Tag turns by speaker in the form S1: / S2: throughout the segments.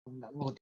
S1: Nggak mau.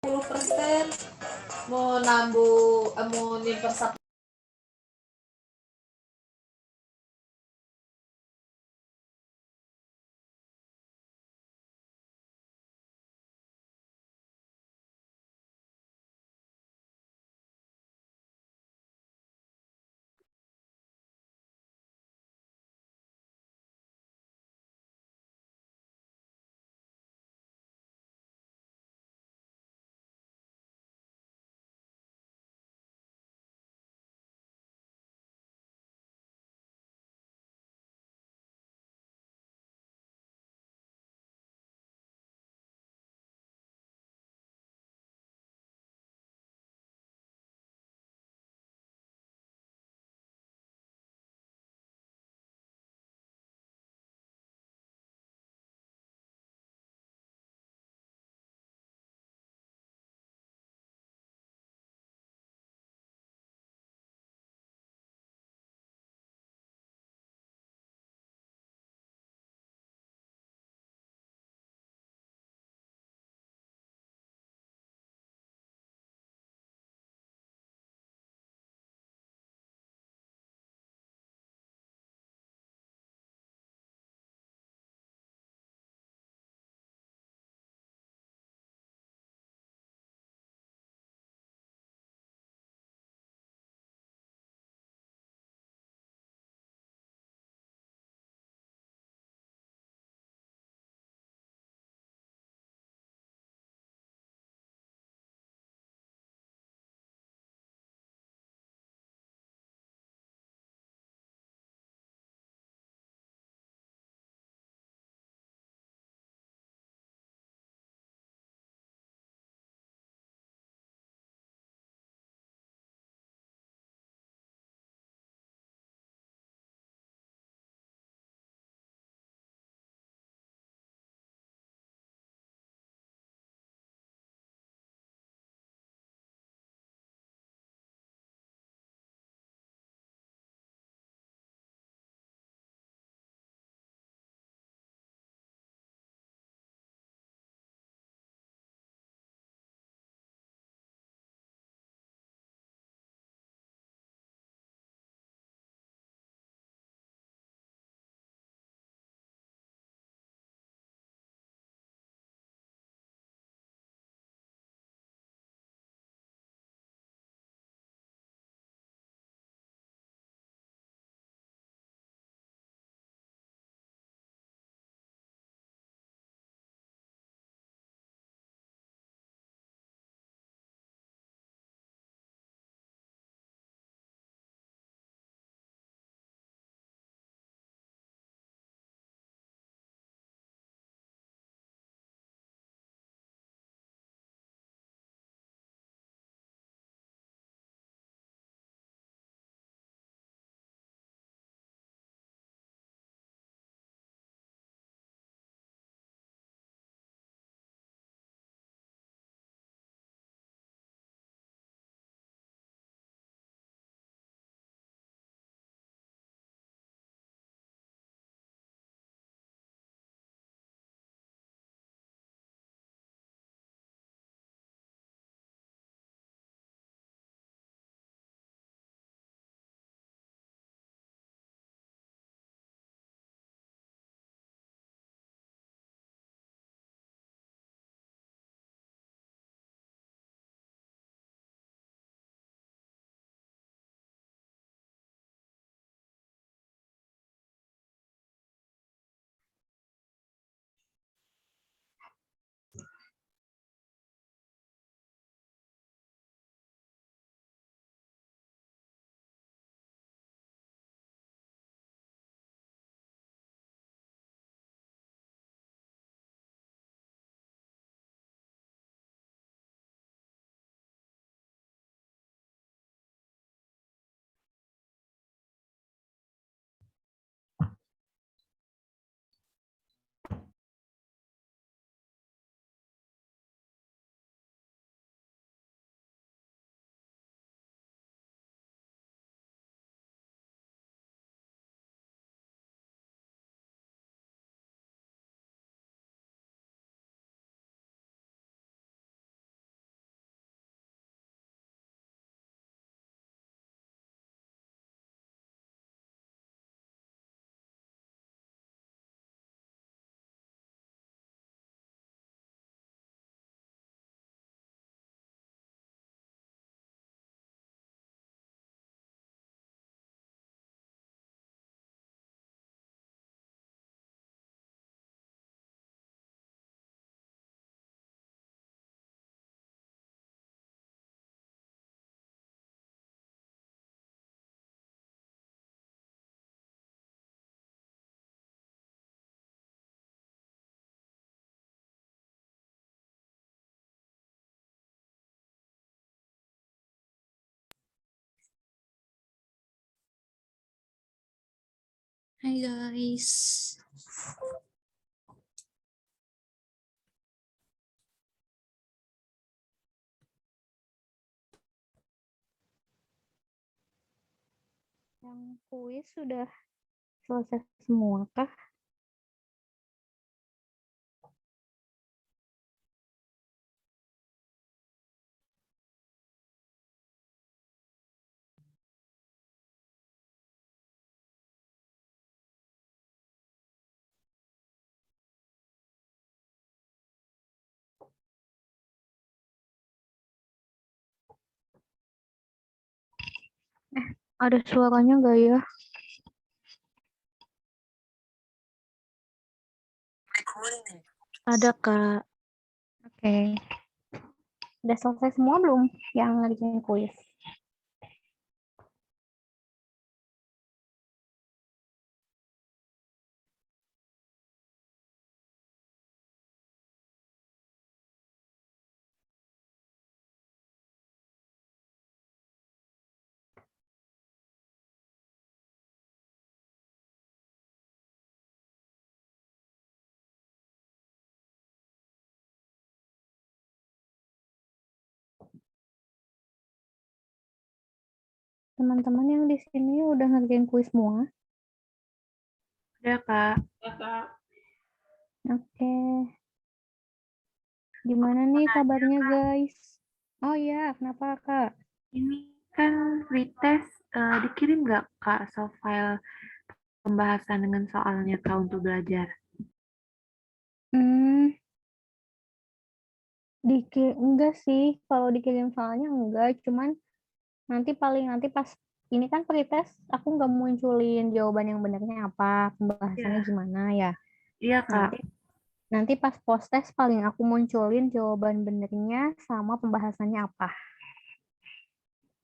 S2: Persen mau nambah mau nimper satu
S1: Hai guys.
S3: Yang kuis sudah selesai semua kah? Ada suaranya nggak ya? Ada Kak. Oke. Udah selesai semua belum yang ngerjain kuis? Teman-teman yang di sini udah ngerjain kuis semua?
S4: Udah, Kak.
S3: Oke. Gimana nih kabarnya guys? Oh ya, kenapa Kak?
S4: Ini kan retest dikirim nggak, Kak, soft file pembahasan dengan soalnya, Kak, untuk belajar?
S3: Enggak sih, kalau dikirim soalnya enggak, cuman nanti pas ini kan pretest aku nggak munculin jawaban yang benernya apa, pembahasannya
S4: Iya.
S3: gimana ya.
S4: Iya, Kak.
S3: Nanti nanti pas post test paling aku munculin jawaban benernya sama pembahasannya apa,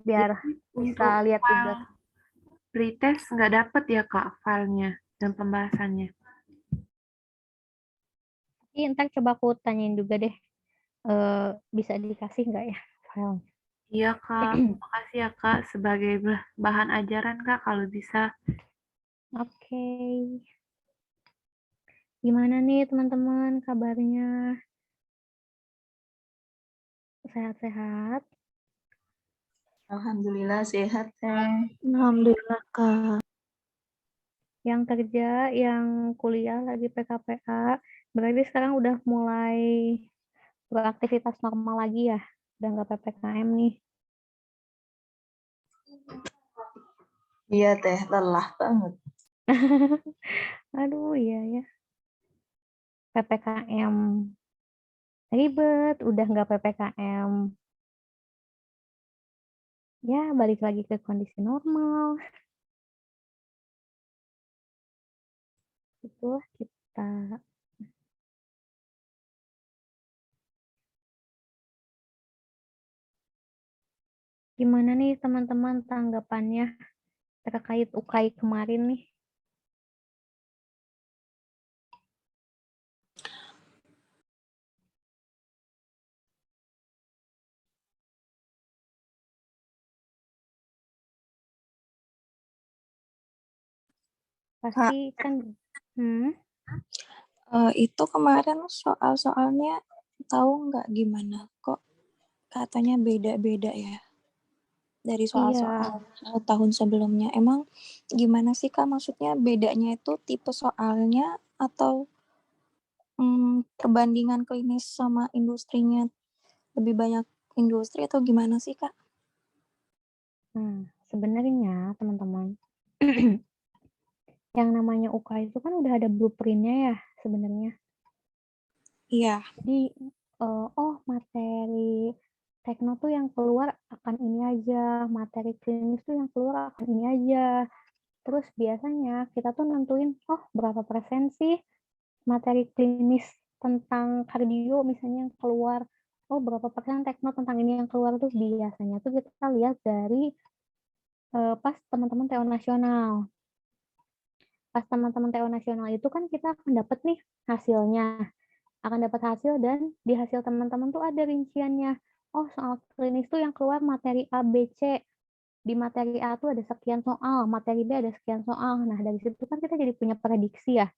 S3: biar
S4: Jadi
S3: bisa
S4: untuk
S3: lihat juga.
S4: file pretest nggak dapet ya, Kak, filenya dan pembahasannya?
S3: Tapi ntar coba aku tanyain juga deh, bisa dikasih nggak ya file.
S4: Iya, Kak. Makasih ya, Kak, sebagai bahan ajaran, Kak, kalau bisa.
S3: Oke, gimana nih teman-teman kabarnya? Sehat-sehat?
S2: Alhamdulillah sehat, Teh.
S3: Alhamdulillah Kak. Yang kerja, yang kuliah lagi PKPA, berarti sekarang udah mulai beraktivitas normal lagi ya? Udah nggak PPKM nih.
S2: Iya, Teh. Lelah banget.
S3: Aduh, iya ya. PPKM ribet, udah nggak PPKM. Ya, balik lagi ke kondisi normal. Itulah kita. Gimana nih teman-teman tanggapannya terkait UKAI kemarin nih? Pasti kan,
S5: Itu kemarin soal-soalnya tahu nggak gimana kok katanya beda-beda ya dari
S3: iya.
S5: soal-soal tahun sebelumnya. Emang gimana sih Kak, maksudnya bedanya itu tipe soalnya atau perbandingan klinis sama industrinya, lebih banyak industri atau gimana sih Kak?
S3: Sebenarnya teman-teman, yang namanya UKAI itu kan udah ada blueprintnya ya sebenarnya.
S5: Iya.
S3: Jadi, materi tekno tuh yang keluar akan ini aja, materi klinis tuh yang keluar akan ini aja. Terus biasanya kita tuh nentuin, berapa persen sih materi klinis tentang kardio misalnya yang keluar, berapa persen tekno tentang ini yang keluar tuh biasanya tuh kita lihat dari pas teman-teman TO nasional. Pas teman-teman TO nasional itu kan kita akan dapat nih hasilnya. Akan dapat hasil dan di hasil teman-teman tuh ada rinciannya. Oh, soal klinis tuh yang keluar materi A, B, C. di materi A tuh ada sekian soal, materi B ada sekian soal. Nah, dari situ kan kita jadi punya prediksi ya.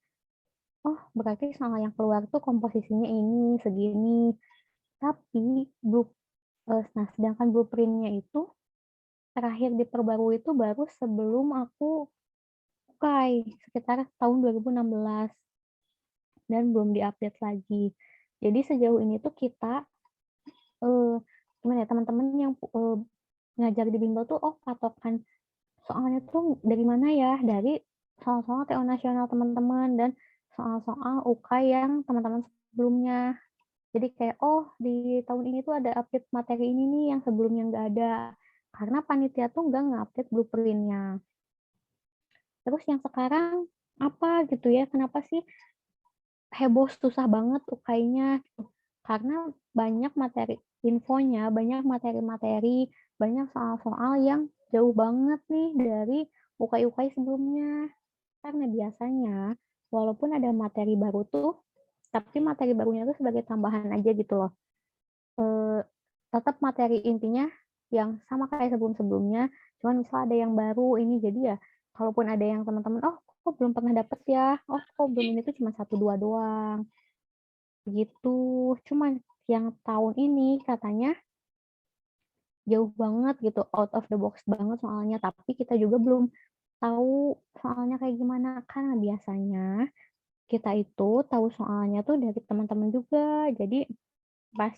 S3: Oh, berarti soal yang keluar tuh komposisinya ini, segini. Tapi, nah sedangkan blueprint-nya itu terakhir diperbarui itu baru sebelum aku UKAI, sekitar tahun 2016. Dan belum diupdate lagi. Jadi sejauh ini tuh kita, gimana ya, teman-teman yang ngajar di bimbel tuh, oh patokan soalnya tuh dari mana ya? Dari soal-soal TO nasional teman-teman dan soal-soal UK yang teman-teman sebelumnya. Jadi kayak, oh di tahun ini tuh ada update materi ini nih yang sebelumnya nggak ada. Karena panitia tuh nggak nge-update blueprint-nya. Terus yang sekarang apa gitu ya? Kenapa sih heboh susah banget UKAI-nya? Karena banyak materi infonya, banyak materi-materi, banyak soal-soal yang jauh banget nih dari UKAI-UKAI sebelumnya. Karena biasanya, walaupun ada materi baru tuh, tapi materi barunya tuh sebagai tambahan aja gitu loh. Tetap materi intinya yang sama kayak sebelum-sebelumnya, cuman misal ada yang baru ini, jadi ya kalaupun ada yang teman-teman, oh kok belum pernah dapet ya, oh kok belum ini tuh cuma 1-2 doang. Gitu. Cuman yang tahun ini katanya jauh banget gitu, out of the box banget soalnya, tapi kita juga belum tahu soalnya kayak gimana. Karena biasanya kita itu tahu soalnya tuh dari teman-teman juga. Jadi pas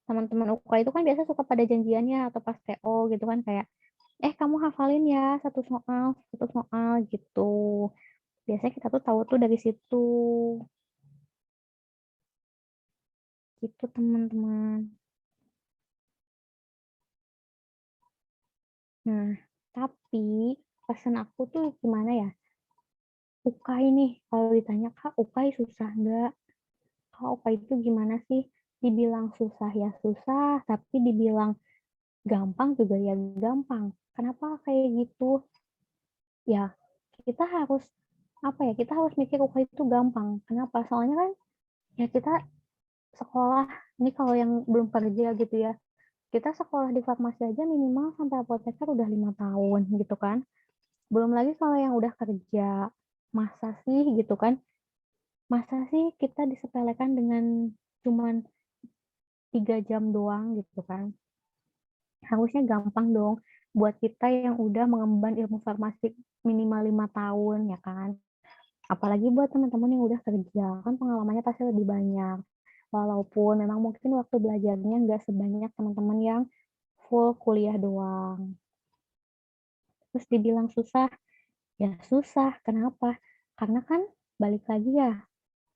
S3: teman-teman UK itu kan biasa suka pada janjiannya atau pas TO gitu kan kayak, kamu hafalin ya satu soal gitu. Biasanya kita tuh tahu tuh dari situ. Gitu teman-teman. Nah, tapi pesan aku tuh gimana ya? UKAI nih, kalau ditanya Kak, UKAI susah nggak? Kak, UKAI itu gimana sih? Dibilang susah ya susah, tapi dibilang gampang juga ya gampang. Kenapa kayak gitu? Ya, kita harus apa ya? Kita harus mikir UKAI itu gampang. Kenapa? Soalnya kan ya kita sekolah ini kalau yang belum kerja gitu ya. Kita sekolah di farmasi aja minimal sampai apoteker udah 5 tahun gitu kan. Belum lagi kalau yang udah kerja, masa sih gitu kan? Masa sih kita disepelekan dengan cuman 3 jam doang gitu kan? Harusnya gampang dong buat kita yang udah mengemban ilmu farmasi minimal 5 tahun ya kan? Apalagi buat teman-teman yang udah kerja, kan pengalamannya pasti lebih banyak. Walaupun memang mungkin waktu belajarnya nggak sebanyak teman-teman yang full kuliah doang. Terus dibilang susah, ya susah. Kenapa? Karena kan balik lagi ya,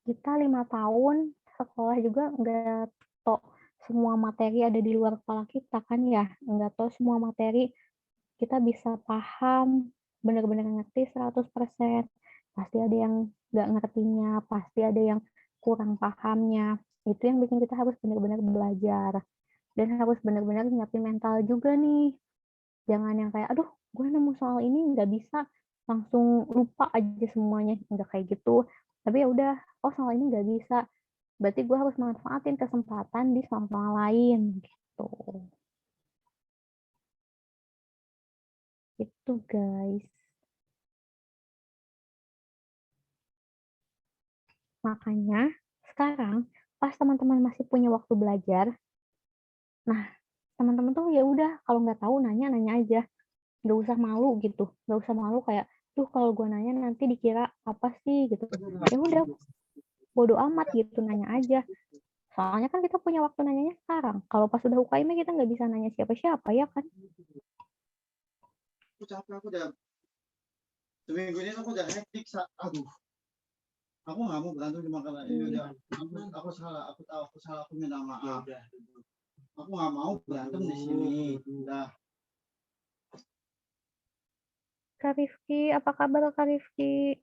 S3: kita 5 tahun sekolah juga nggak tahu semua materi ada di luar kepala kita kan ya. Nggak tahu semua materi kita bisa paham, benar-benar ngerti 100%. Pasti ada yang nggak ngertinya, pasti ada yang kurang pahamnya. Itu yang bikin kita harus benar-benar belajar. Dan harus benar-benar nyiapin mental juga nih. Jangan yang kayak, aduh, gue nemu soal ini nggak bisa, langsung lupa aja semuanya. Nggak kayak gitu. Tapi ya udah, oh soal ini nggak bisa. Berarti gue harus manfaatin kesempatan di soal-soal lain. Gitu. Itu guys. Makanya sekarang pas teman-teman masih punya waktu belajar, nah teman-teman tuh ya udah kalau nggak tahu nanya aja, nggak usah malu gitu, nggak usah malu kayak tuh kalau gue nanya nanti dikira apa sih gitu. Ya udah bodo amat gitu nanya aja. Soalnya kan kita punya waktu nanyanya sekarang. Kalau pas udah UKM kita nggak bisa nanya siapa-siapa ya kan.
S1: Aku capek, aku udah seminggu ini aku udah hektik. Aduh, aku nggak mau berantem cuma karena ini udah aku salah, aku tahu aku salah, aku minta maaf. Aku nggak mau berantem di sini. Udah.
S3: Kak Rifki, apa kabar Kak Rifki?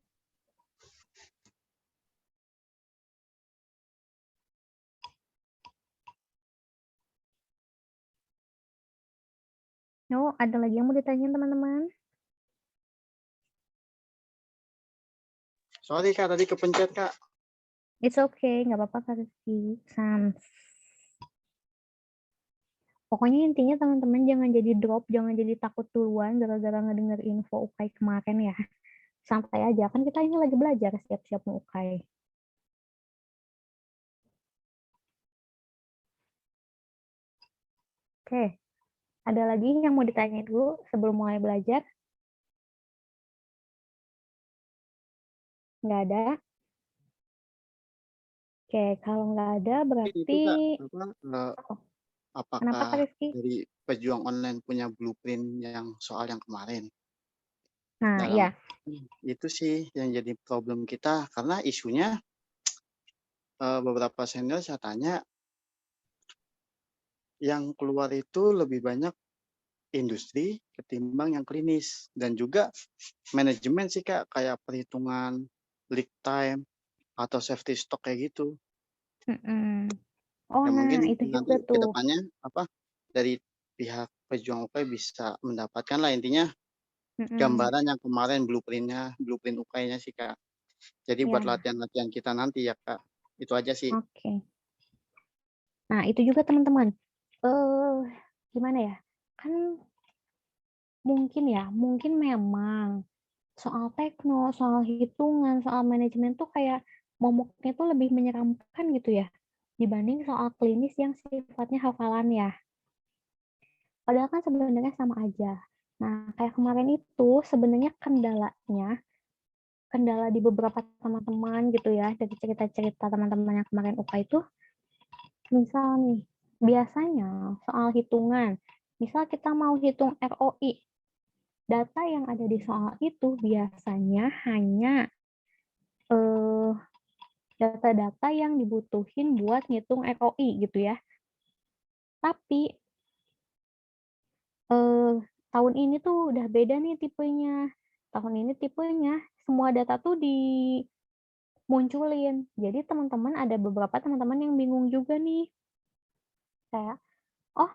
S3: Oh, ada lagi yang mau ditanyain teman-teman?
S1: Sorry Kak, tadi kepencet Kak.
S3: It's okay, nggak apa-apa Kak Rifki. Sans. Pokoknya intinya teman-teman jangan jadi drop, jangan jadi takut duluan gara-gara ngedenger info UKAI kemarin ya. Santai aja, kan kita ini lagi belajar siap-siap mau UKAI. Oke, ada lagi yang mau ditanya dulu sebelum mulai belajar? Nggak ada? Oke, kalau nggak ada
S1: Itu
S3: berarti...
S1: Kak,
S3: Oh, kenapa Kak
S1: apakah
S3: Rizky?
S1: dari pejuang online punya blueprint yang soal yang kemarin?
S3: Nah,
S1: Dalam
S3: iya.
S1: itu sih yang jadi problem kita karena isunya beberapa senior saya tanya yang keluar itu lebih banyak industri ketimbang yang klinis dan juga manajemen sih Kak, kayak perhitungan lead time atau safety stock kayak gitu.
S3: Mm-mm. Oh,
S1: Ya
S3: nah
S1: mungkin
S3: itu
S1: nanti
S3: juga
S1: ke
S3: tuh.
S1: depannya dari pihak pejuang UKAI bisa mendapatkan lah intinya
S3: Mm-mm.
S1: gambaran yang kemarin blueprint UKAI-nya sih Kak. Jadi buat
S3: Ya,
S1: latihan-latihan kita nanti ya Kak. Itu aja sih.
S3: oke. Nah, itu juga teman-teman. Gimana ya? Kan mungkin memang soal tekno, soal hitungan, soal manajemen tuh kayak momoknya tuh lebih menyeramkan gitu ya dibanding soal klinis yang sifatnya hafalan ya. Padahal kan sebenarnya sama aja. Nah, kayak kemarin itu sebenarnya kendala di beberapa teman-teman gitu ya, dari cerita-cerita teman-teman yang kemarin UK itu, misal nih, biasanya soal hitungan, misal kita mau hitung ROI, data yang ada di soal itu biasanya hanya eh, data-data yang dibutuhin buat ngitung ROI gitu ya. Tapi tahun ini tuh udah beda nih tipenya. Tahun ini tipenya semua data tuh dimunculin. Jadi teman-teman ada beberapa teman-teman yang bingung juga nih. Kayak, oh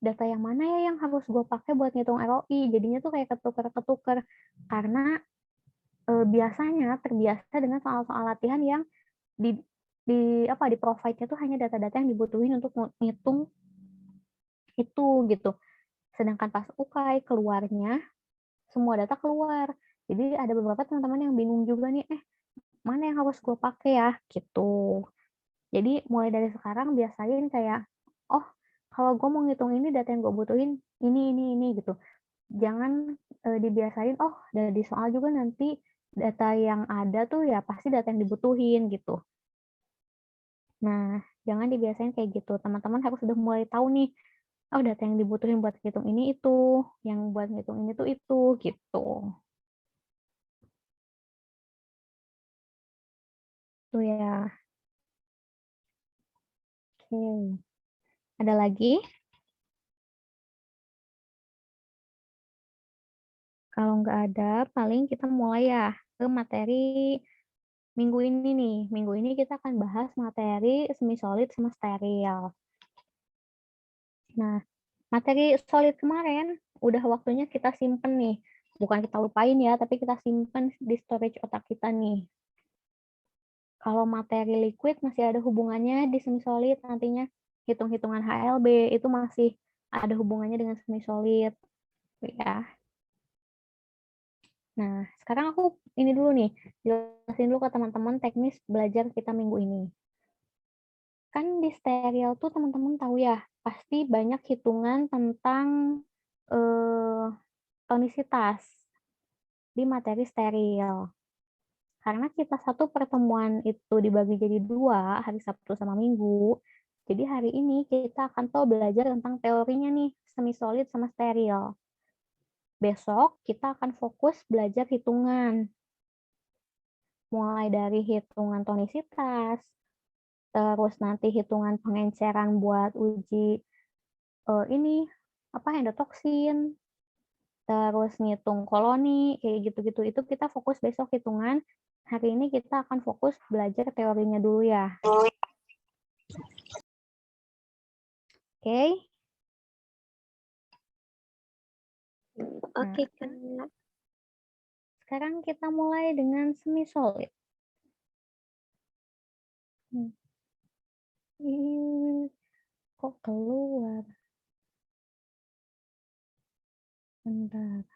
S3: data yang mana ya yang harus gue pakai buat ngitung ROI? Jadinya tuh kayak ketuker-ketuker. Karena biasanya terbiasa dengan soal-soal latihan yang di di provide-nya tuh hanya data-data yang dibutuhin untuk ngitung itu gitu. Sedangkan pas UKAI keluarnya semua data keluar. Jadi ada beberapa teman-teman yang bingung juga nih, mana yang harus gue pakai ya gitu. Jadi mulai dari sekarang biasain kayak, oh kalau gue mau ngitung ini data yang gue butuhin ini gitu. Jangan dibiasain, oh dari soal juga nanti data yang ada tuh ya pasti data yang dibutuhin gitu. Nah, jangan dibiasain kayak gitu. Teman-teman harus udah mulai tahu nih, oh data yang dibutuhin buat ngitung ini itu, yang buat ngitung ini tuh itu, gitu. Tuh ya. Oke. Ada lagi? Kalau nggak ada, paling kita mulai ya ke materi minggu ini nih. Minggu ini kita akan bahas materi semi solid sama steril. Nah, materi solid kemarin udah waktunya kita simpen nih. Bukan kita lupain ya, tapi kita simpen di storage otak kita nih. Kalau materi liquid masih ada hubungannya di semi solid, nantinya hitung-hitungan HLB itu masih ada hubungannya dengan semi solid. Ya. Nah, sekarang aku ini dulu nih, jelasin dulu ke teman-teman teknis belajar kita minggu ini. Kan di steril tuh teman-teman tahu ya, pasti banyak hitungan tentang eh, tonisitas di materi steril. Karena kita satu pertemuan itu dibagi jadi 2, hari Sabtu sama Minggu, jadi hari ini kita akan tahu belajar tentang teorinya nih, semi solid sama steril. Besok kita akan fokus belajar hitungan. Mulai dari hitungan tonisitas, terus nanti hitungan pengenceran buat uji ini endotoksin, terus ngitung koloni kayak gitu-gitu. Itu kita fokus besok hitungan. Hari ini kita akan fokus belajar teorinya dulu ya. Oke.
S5: Oke, Kak.
S3: Sekarang kita mulai dengan semi solid. Kok keluar? Bentar.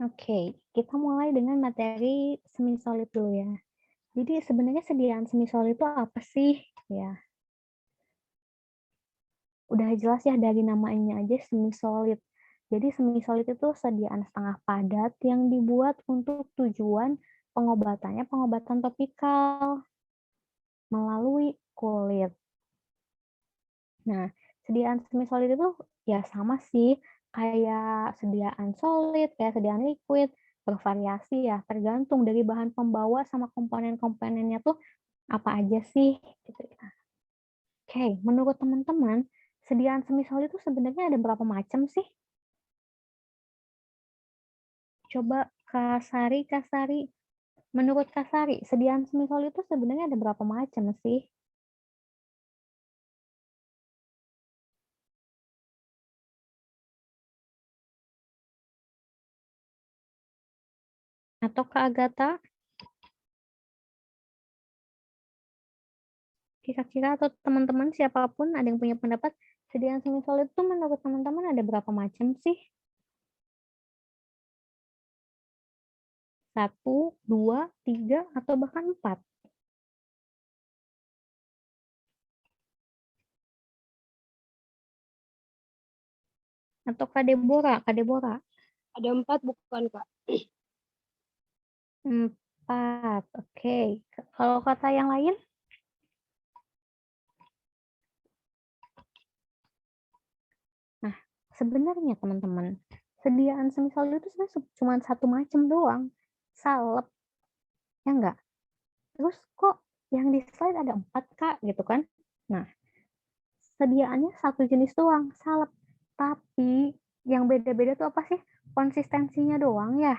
S3: Oke, kita mulai dengan materi semi-solid dulu ya. Jadi sebenarnya sediaan semi-solid itu apa sih? Ya, udah jelas ya dari namanya aja semi-solid. Jadi semi-solid itu sediaan setengah padat yang dibuat untuk tujuan pengobatannya pengobatan topikal melalui kulit. Nah, sediaan semi-solid itu ya sama sih kayak sediaan solid, kayak sediaan liquid, bervariasi ya, tergantung dari bahan pembawa sama komponen-komponennya tuh apa aja sih gitu ya. Oke, menurut teman-teman, sediaan semi-solid itu sebenarnya ada berapa macam sih? Coba Kasari. Menurut Kasari, sediaan semi-solid itu sebenarnya ada berapa macam sih? Atau Kak Agatha? Kira-kira atau teman-teman siapapun ada yang punya pendapat, sediaan semi-solid itu menurut teman-teman ada berapa macam sih? 1, 2, 3, atau bahkan 4? Atau Kak Deborah?
S6: Ada 4 bukan, Kak?
S3: 4, oke. Kalau kata yang lain? Nah, sebenarnya teman-teman, sediaan semi-solid itu sebenarnya cuma satu macam doang, salep. Ya enggak? Terus kok yang di slide ada 4, Kak, gitu kan? Nah, sediaannya satu jenis doang, salep. Tapi yang beda-beda tuh apa sih? Konsistensinya doang ya.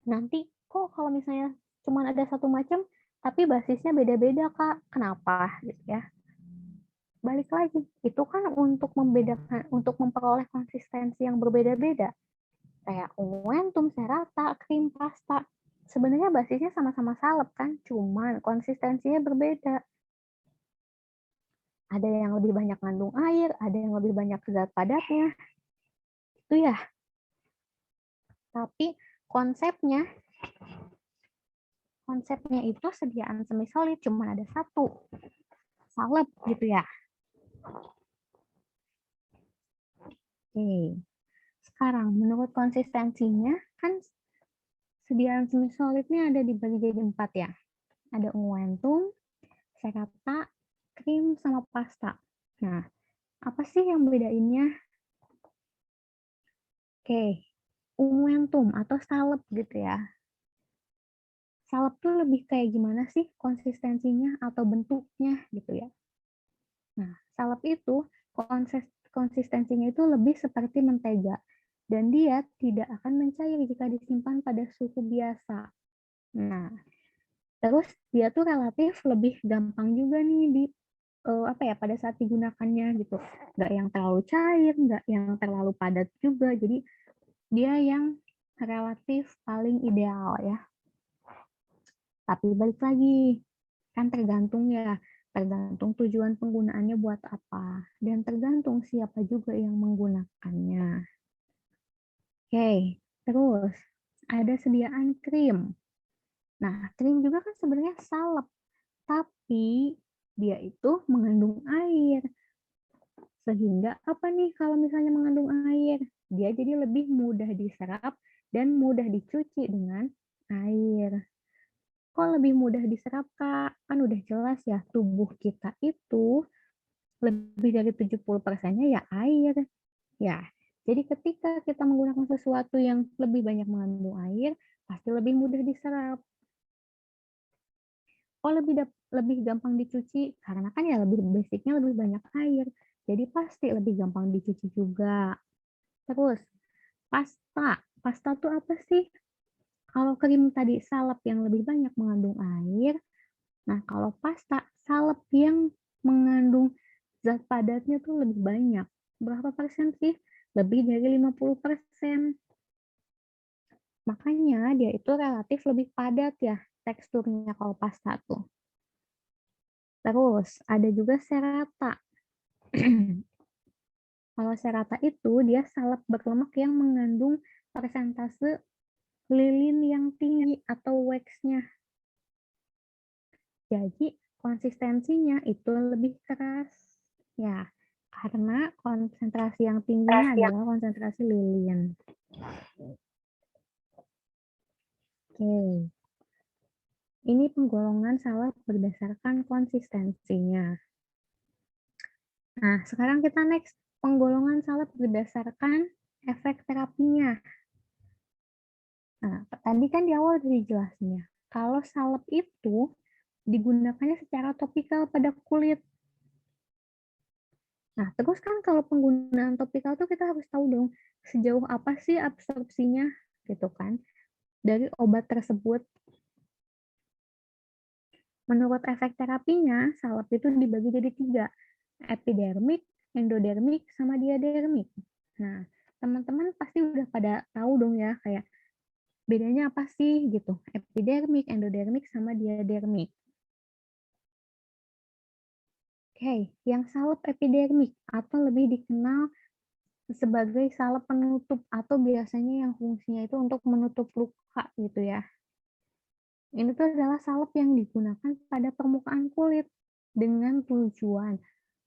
S3: Nanti kok kalau misalnya cuma ada satu macam, tapi basisnya beda-beda, Kak. Kenapa? Gitu ya. Balik lagi, itu kan untuk membedakan, untuk memperoleh konsistensi yang berbeda-beda. Kayak unguentum, serata, krim, pasta. Sebenarnya basisnya sama-sama salep kan, cuman konsistensinya berbeda. Ada yang lebih banyak mengandung air, ada yang lebih banyak zat padatnya. Itu ya. Tapi konsepnya itu sediaan semi-solid cuma ada satu, salep gitu ya. Oke. Sekarang menurut konsistensinya kan sediaan semi-solidnya ada dibagi jadi 4 ya. Ada unguentum, serata, krim, sama pasta. Nah, apa sih yang bedainnya? Oke, unguentum atau salep gitu ya. Salep tuh lebih kayak gimana sih konsistensinya atau bentuknya gitu ya. Nah, salep itu konsistensinya itu lebih seperti mentega dan dia tidak akan mencair jika disimpan pada suhu biasa. Nah, terus dia tuh relatif lebih gampang juga nih di pada saat digunakannya gitu. Nggak yang terlalu cair, nggak yang terlalu padat juga. Jadi dia yang relatif paling ideal ya. Tapi balik lagi, kan tergantung ya, tergantung tujuan penggunaannya buat apa, dan tergantung siapa juga yang menggunakannya. Oke, terus ada sediaan krim. Nah, krim juga kan sebenarnya salep, tapi dia itu mengandung air. Sehingga apa nih kalau misalnya mengandung air? Dia jadi lebih mudah diserap dan mudah dicuci dengan air. Kok lebih mudah diserap, Kak? Kan udah jelas ya, tubuh kita itu lebih dari 70%-nya ya air. Ya, jadi ketika kita menggunakan sesuatu yang lebih banyak mengandung air, pasti lebih mudah diserap. Oh, lebih gampang dicuci karena kan ya lebih basicnya lebih banyak air. Jadi pasti lebih gampang dicuci juga. Terus pasta. Pasta tuh apa sih? Kalau krim tadi salep yang lebih banyak mengandung air. Nah, kalau pasta salep yang mengandung zat padatnya tuh lebih banyak. Berapa persen sih? Lebih dari 50%. Makanya dia itu relatif lebih padat ya teksturnya kalau pasta tuh. Terus ada juga serata. Kalau serata itu dia salep berlemak yang mengandung persentase lilin yang tinggi atau wax-nya. Jadi konsistensinya itu lebih keras. Ya, karena konsentrasi yang tingginya adalah konsentrasi lilin. Oke. Ini penggolongan salep berdasarkan konsistensinya. Nah, sekarang kita next penggolongan salep berdasarkan efek terapinya. Nah, tadi kan di awal udah dijelasin ya. Kalau salep itu digunakannya secara topikal pada kulit. Nah, terus kan kalau penggunaan topikal tuh kita harus tahu dong sejauh apa sih absorpsinya gitu kan dari obat tersebut. Menurut efek terapinya, salep itu dibagi jadi 3, epidermik, endodermik, sama diadermik. Nah, teman-teman pasti udah pada tahu dong ya, kayak bedanya apa sih gitu, epidermik, endodermik, sama diadermik. Oke, yang salep epidermik atau lebih dikenal sebagai salep penutup atau biasanya yang fungsinya itu untuk menutup luka gitu ya. Ini tuh adalah salep yang digunakan pada permukaan kulit dengan tujuan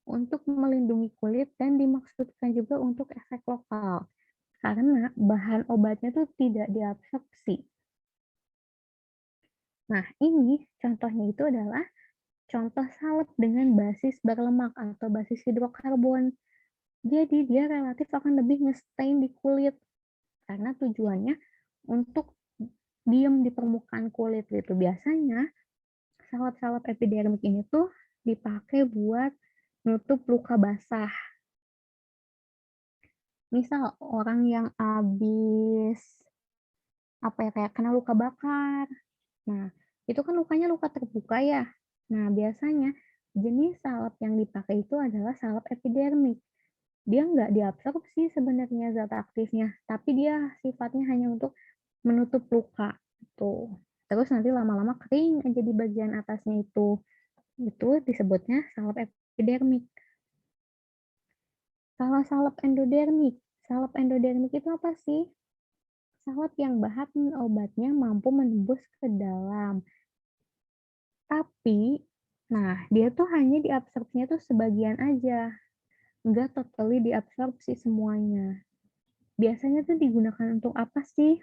S3: untuk melindungi kulit dan dimaksudkan juga untuk efek lokal. Karena bahan obatnya tuh tidak diabsorpsi. Nah, ini contohnya itu adalah contoh salep dengan basis berlemak atau basis hidrokarbon. Jadi dia relatif akan lebih nge-stain di kulit karena tujuannya untuk diem di permukaan kulit gitu. Biasanya salep-salep epidermik ini tuh dipakai buat nutup luka basah. Misal orang yang habis kayak kena luka bakar. Nah, itu kan lukanya luka terbuka ya. Nah, biasanya jenis salep yang dipakai itu adalah salep epidermik. Dia nggak diabsorpsi sebenarnya zat aktifnya, tapi dia sifatnya hanya untuk menutup luka. Tuh. Terus nanti lama-lama kering aja di bagian atasnya itu. Itu disebutnya salep epidermik. Kalau salep endodermik itu apa sih? Salep yang bahan obatnya mampu menembus ke dalam. Tapi, nah dia tuh hanya diabsorpsinya tuh sebagian aja. Nggak totally diabsorpsi semuanya. Biasanya tuh digunakan untuk apa sih?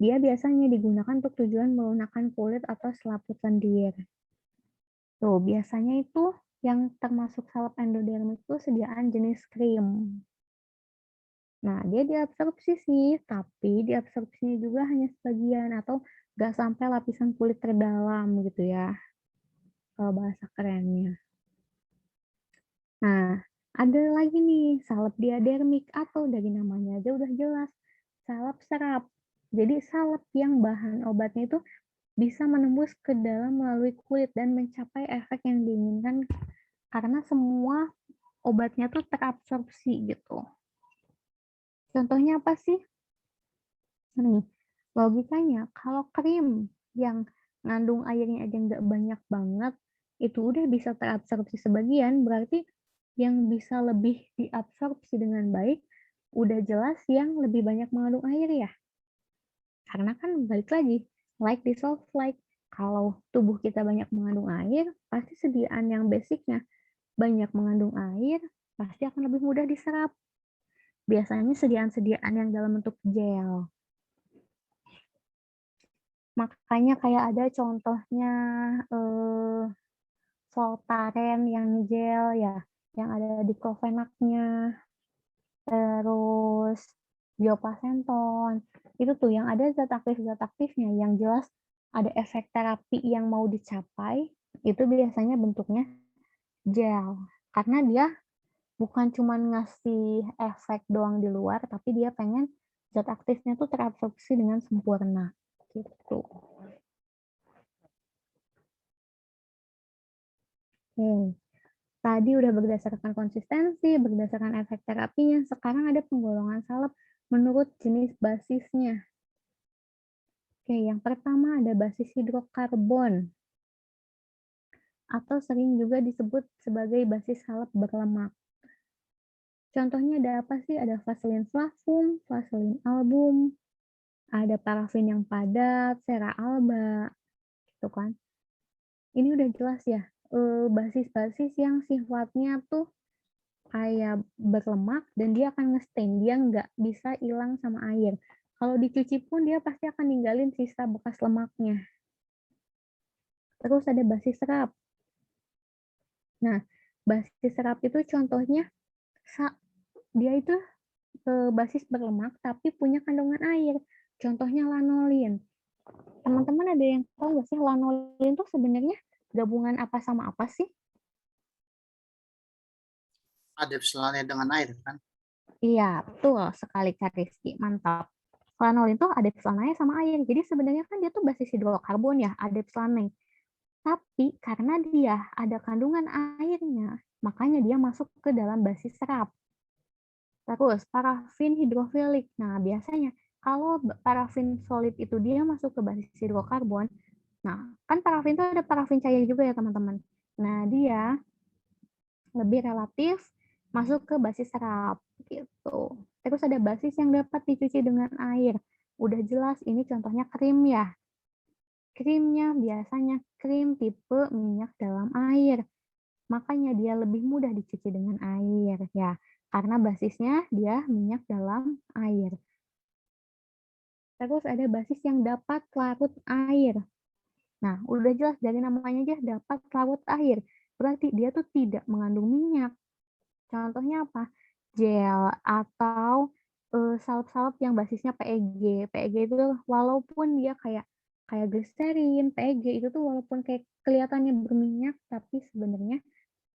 S3: Dia biasanya digunakan untuk tujuan melunakkan kulit atau selaput lendir. Tuh, biasanya itu yang termasuk salep endodermik itu sediaan jenis krim. Nah, dia diabsorpsi sih, tapi diabsorpsinya juga hanya sebagian atau nggak sampai lapisan kulit terdalam gitu ya, kalau bahasa kerennya. Nah, ada lagi nih salep diadermik atau dari namanya aja udah jelas, salep serap. Jadi salep yang bahan obatnya itu bisa menembus ke dalam melalui kulit dan mencapai efek yang diinginkan karena semua obatnya tuh terabsorpsi gitu. Contohnya apa sih? Nih, logikanya kalau krim yang ngandung airnya aja nggak banyak banget, itu udah bisa terabsorpsi sebagian, berarti yang bisa lebih diabsorpsi dengan baik, udah jelas yang lebih banyak mengandung air ya. Karena kan balik lagi, like dissolve like. Kalau tubuh kita banyak mengandung air, pasti sediaan yang basicnya banyak mengandung air, pasti akan lebih mudah diserap. Biasanya sediaan-sediaan yang dalam bentuk gel. Makanya kayak ada contohnya Voltaren yang gel ya, yang ada diclofenaknya, terus bioplacenton. Itu tuh yang ada zat aktifnya yang jelas ada efek terapi yang mau dicapai, itu biasanya bentuknya gel. Karena dia bukan cuma ngasih efek doang di luar, tapi dia pengen zat aktifnya tuh terabsorpsi dengan sempurna. Gitu. Oke. Tadi udah berdasarkan konsistensi, berdasarkan efek terapinya, sekarang ada penggolongan salep menurut jenis basisnya. Oke, yang pertama ada basis hidrokarbon, atau sering juga disebut sebagai basis salep berlemak. Contohnya ada apa sih? Ada vaselin flavum, vaselin album, ada parafin yang padat, cera alba, gitu kan. Ini udah jelas ya, basis-basis yang sifatnya tuh kayak berlemak dan dia akan ngestain, dia nggak bisa hilang sama air. Kalau dicuci pun dia pasti akan ninggalin sisa bekas lemaknya. Terus ada basis serap. Nah, basis serap itu contohnya dia itu basis berlemak tapi punya kandungan air. Contohnya lanolin. Teman-teman ada yang tahu nggak sih lanolin itu sebenarnya gabungan apa sama apa sih?
S1: Ada selannya dengan air kan?
S3: Iya, betul sekali Kak Rizky. Mantap. Lanolin itu ada selananya sama air. Jadi sebenarnya kan dia tuh basis hidrokarbon ya, ada selananya. Tapi karena dia ada kandungan airnya, makanya dia masuk ke dalam basis serap. Terus parafin hidrofilik. Nah, biasanya kalau parafin solid itu dia masuk ke basis hidrokarbon. Nah, kan parafin itu ada parafin cair juga ya, teman-teman. Nah, dia lebih relatif masuk ke basis serap gitu. Terus ada basis yang dapat dicuci dengan air. Udah jelas ini contohnya krim ya. Krimnya biasanya krim tipe minyak dalam air. Makanya dia lebih mudah dicuci dengan air ya. Karena basisnya dia minyak dalam air. Terus ada basis yang dapat larut air. Nah, udah jelas dari namanya aja dapat larut air. Berarti dia tuh tidak mengandung minyak. Contohnya apa? Gel atau salep-salep yang basisnya PEG. PEG itu walaupun dia kayak gliserin, PEG itu tuh walaupun kayak kelihatannya berminyak, tapi sebenarnya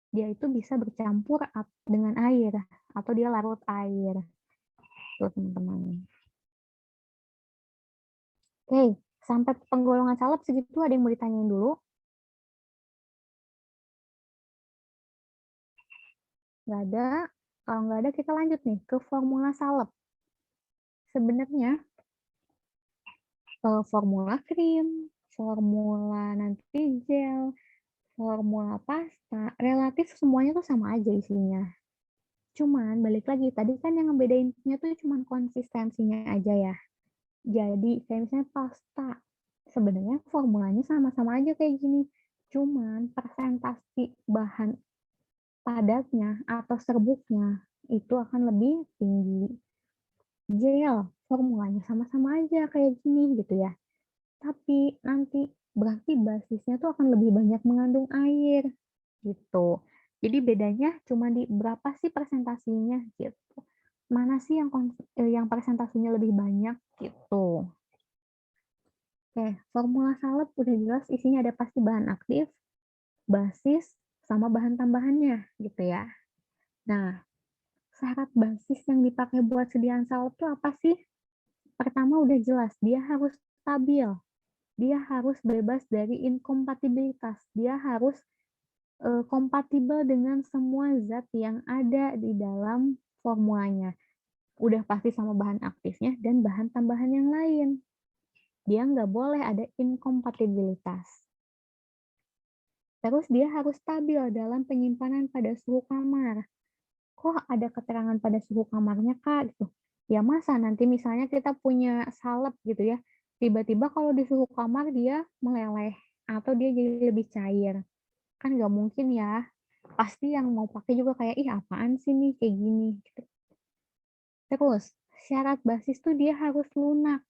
S3: dia itu bisa bercampur dengan air atau dia larut air. Tuh teman-teman. Oke, sampai penggolongan salep segitu ada yang mau ditanyain dulu? Nggak ada. Kalau nggak ada kita lanjut nih ke formula salep. Sebenarnya formula krim, formula nanti gel, formula pasta, relatif semuanya tuh sama aja isinya. Cuman balik lagi, tadi kan yang ngebedainnya tuh cuman konsistensinya aja ya. Jadi kayak misalnya pasta, sebenarnya formulanya sama-sama aja kayak gini. Cuman presentasi bahan padatnya atau serbuknya itu akan lebih tinggi. Gel, formulanya sama-sama aja kayak gini gitu ya. Tapi nanti berarti basisnya tuh akan lebih banyak mengandung air gitu. Jadi bedanya cuma di berapa sih presentasinya gitu. Mana sih yang presentasinya lebih banyak gitu. Oke, formula salep udah jelas isinya ada pasti bahan aktif, basis, sama bahan tambahannya gitu ya. Nah, syarat basis yang dipakai buat sediaan salep itu apa sih? Pertama udah jelas, dia harus stabil. Dia harus bebas dari inkompatibilitas. Dia harus kompatibel dengan semua zat yang ada di dalam formulanya. Udah pasti sama bahan aktifnya dan bahan tambahan yang lain. dia nggak boleh ada inkompatibilitas. Terus dia harus stabil dalam penyimpanan pada suhu kamar. Kok ada keterangan pada suhu kamarnya, Kak? Gitu. Ya masa nanti misalnya kita punya salep gitu ya, tiba-tiba kalau di suhu kamar dia meleleh atau dia jadi lebih cair. Kan nggak mungkin ya. Pasti yang mau pakai juga kayak, ih apaan sih nih kayak gini. Gitu. Terus, syarat basis tuh dia harus lunak.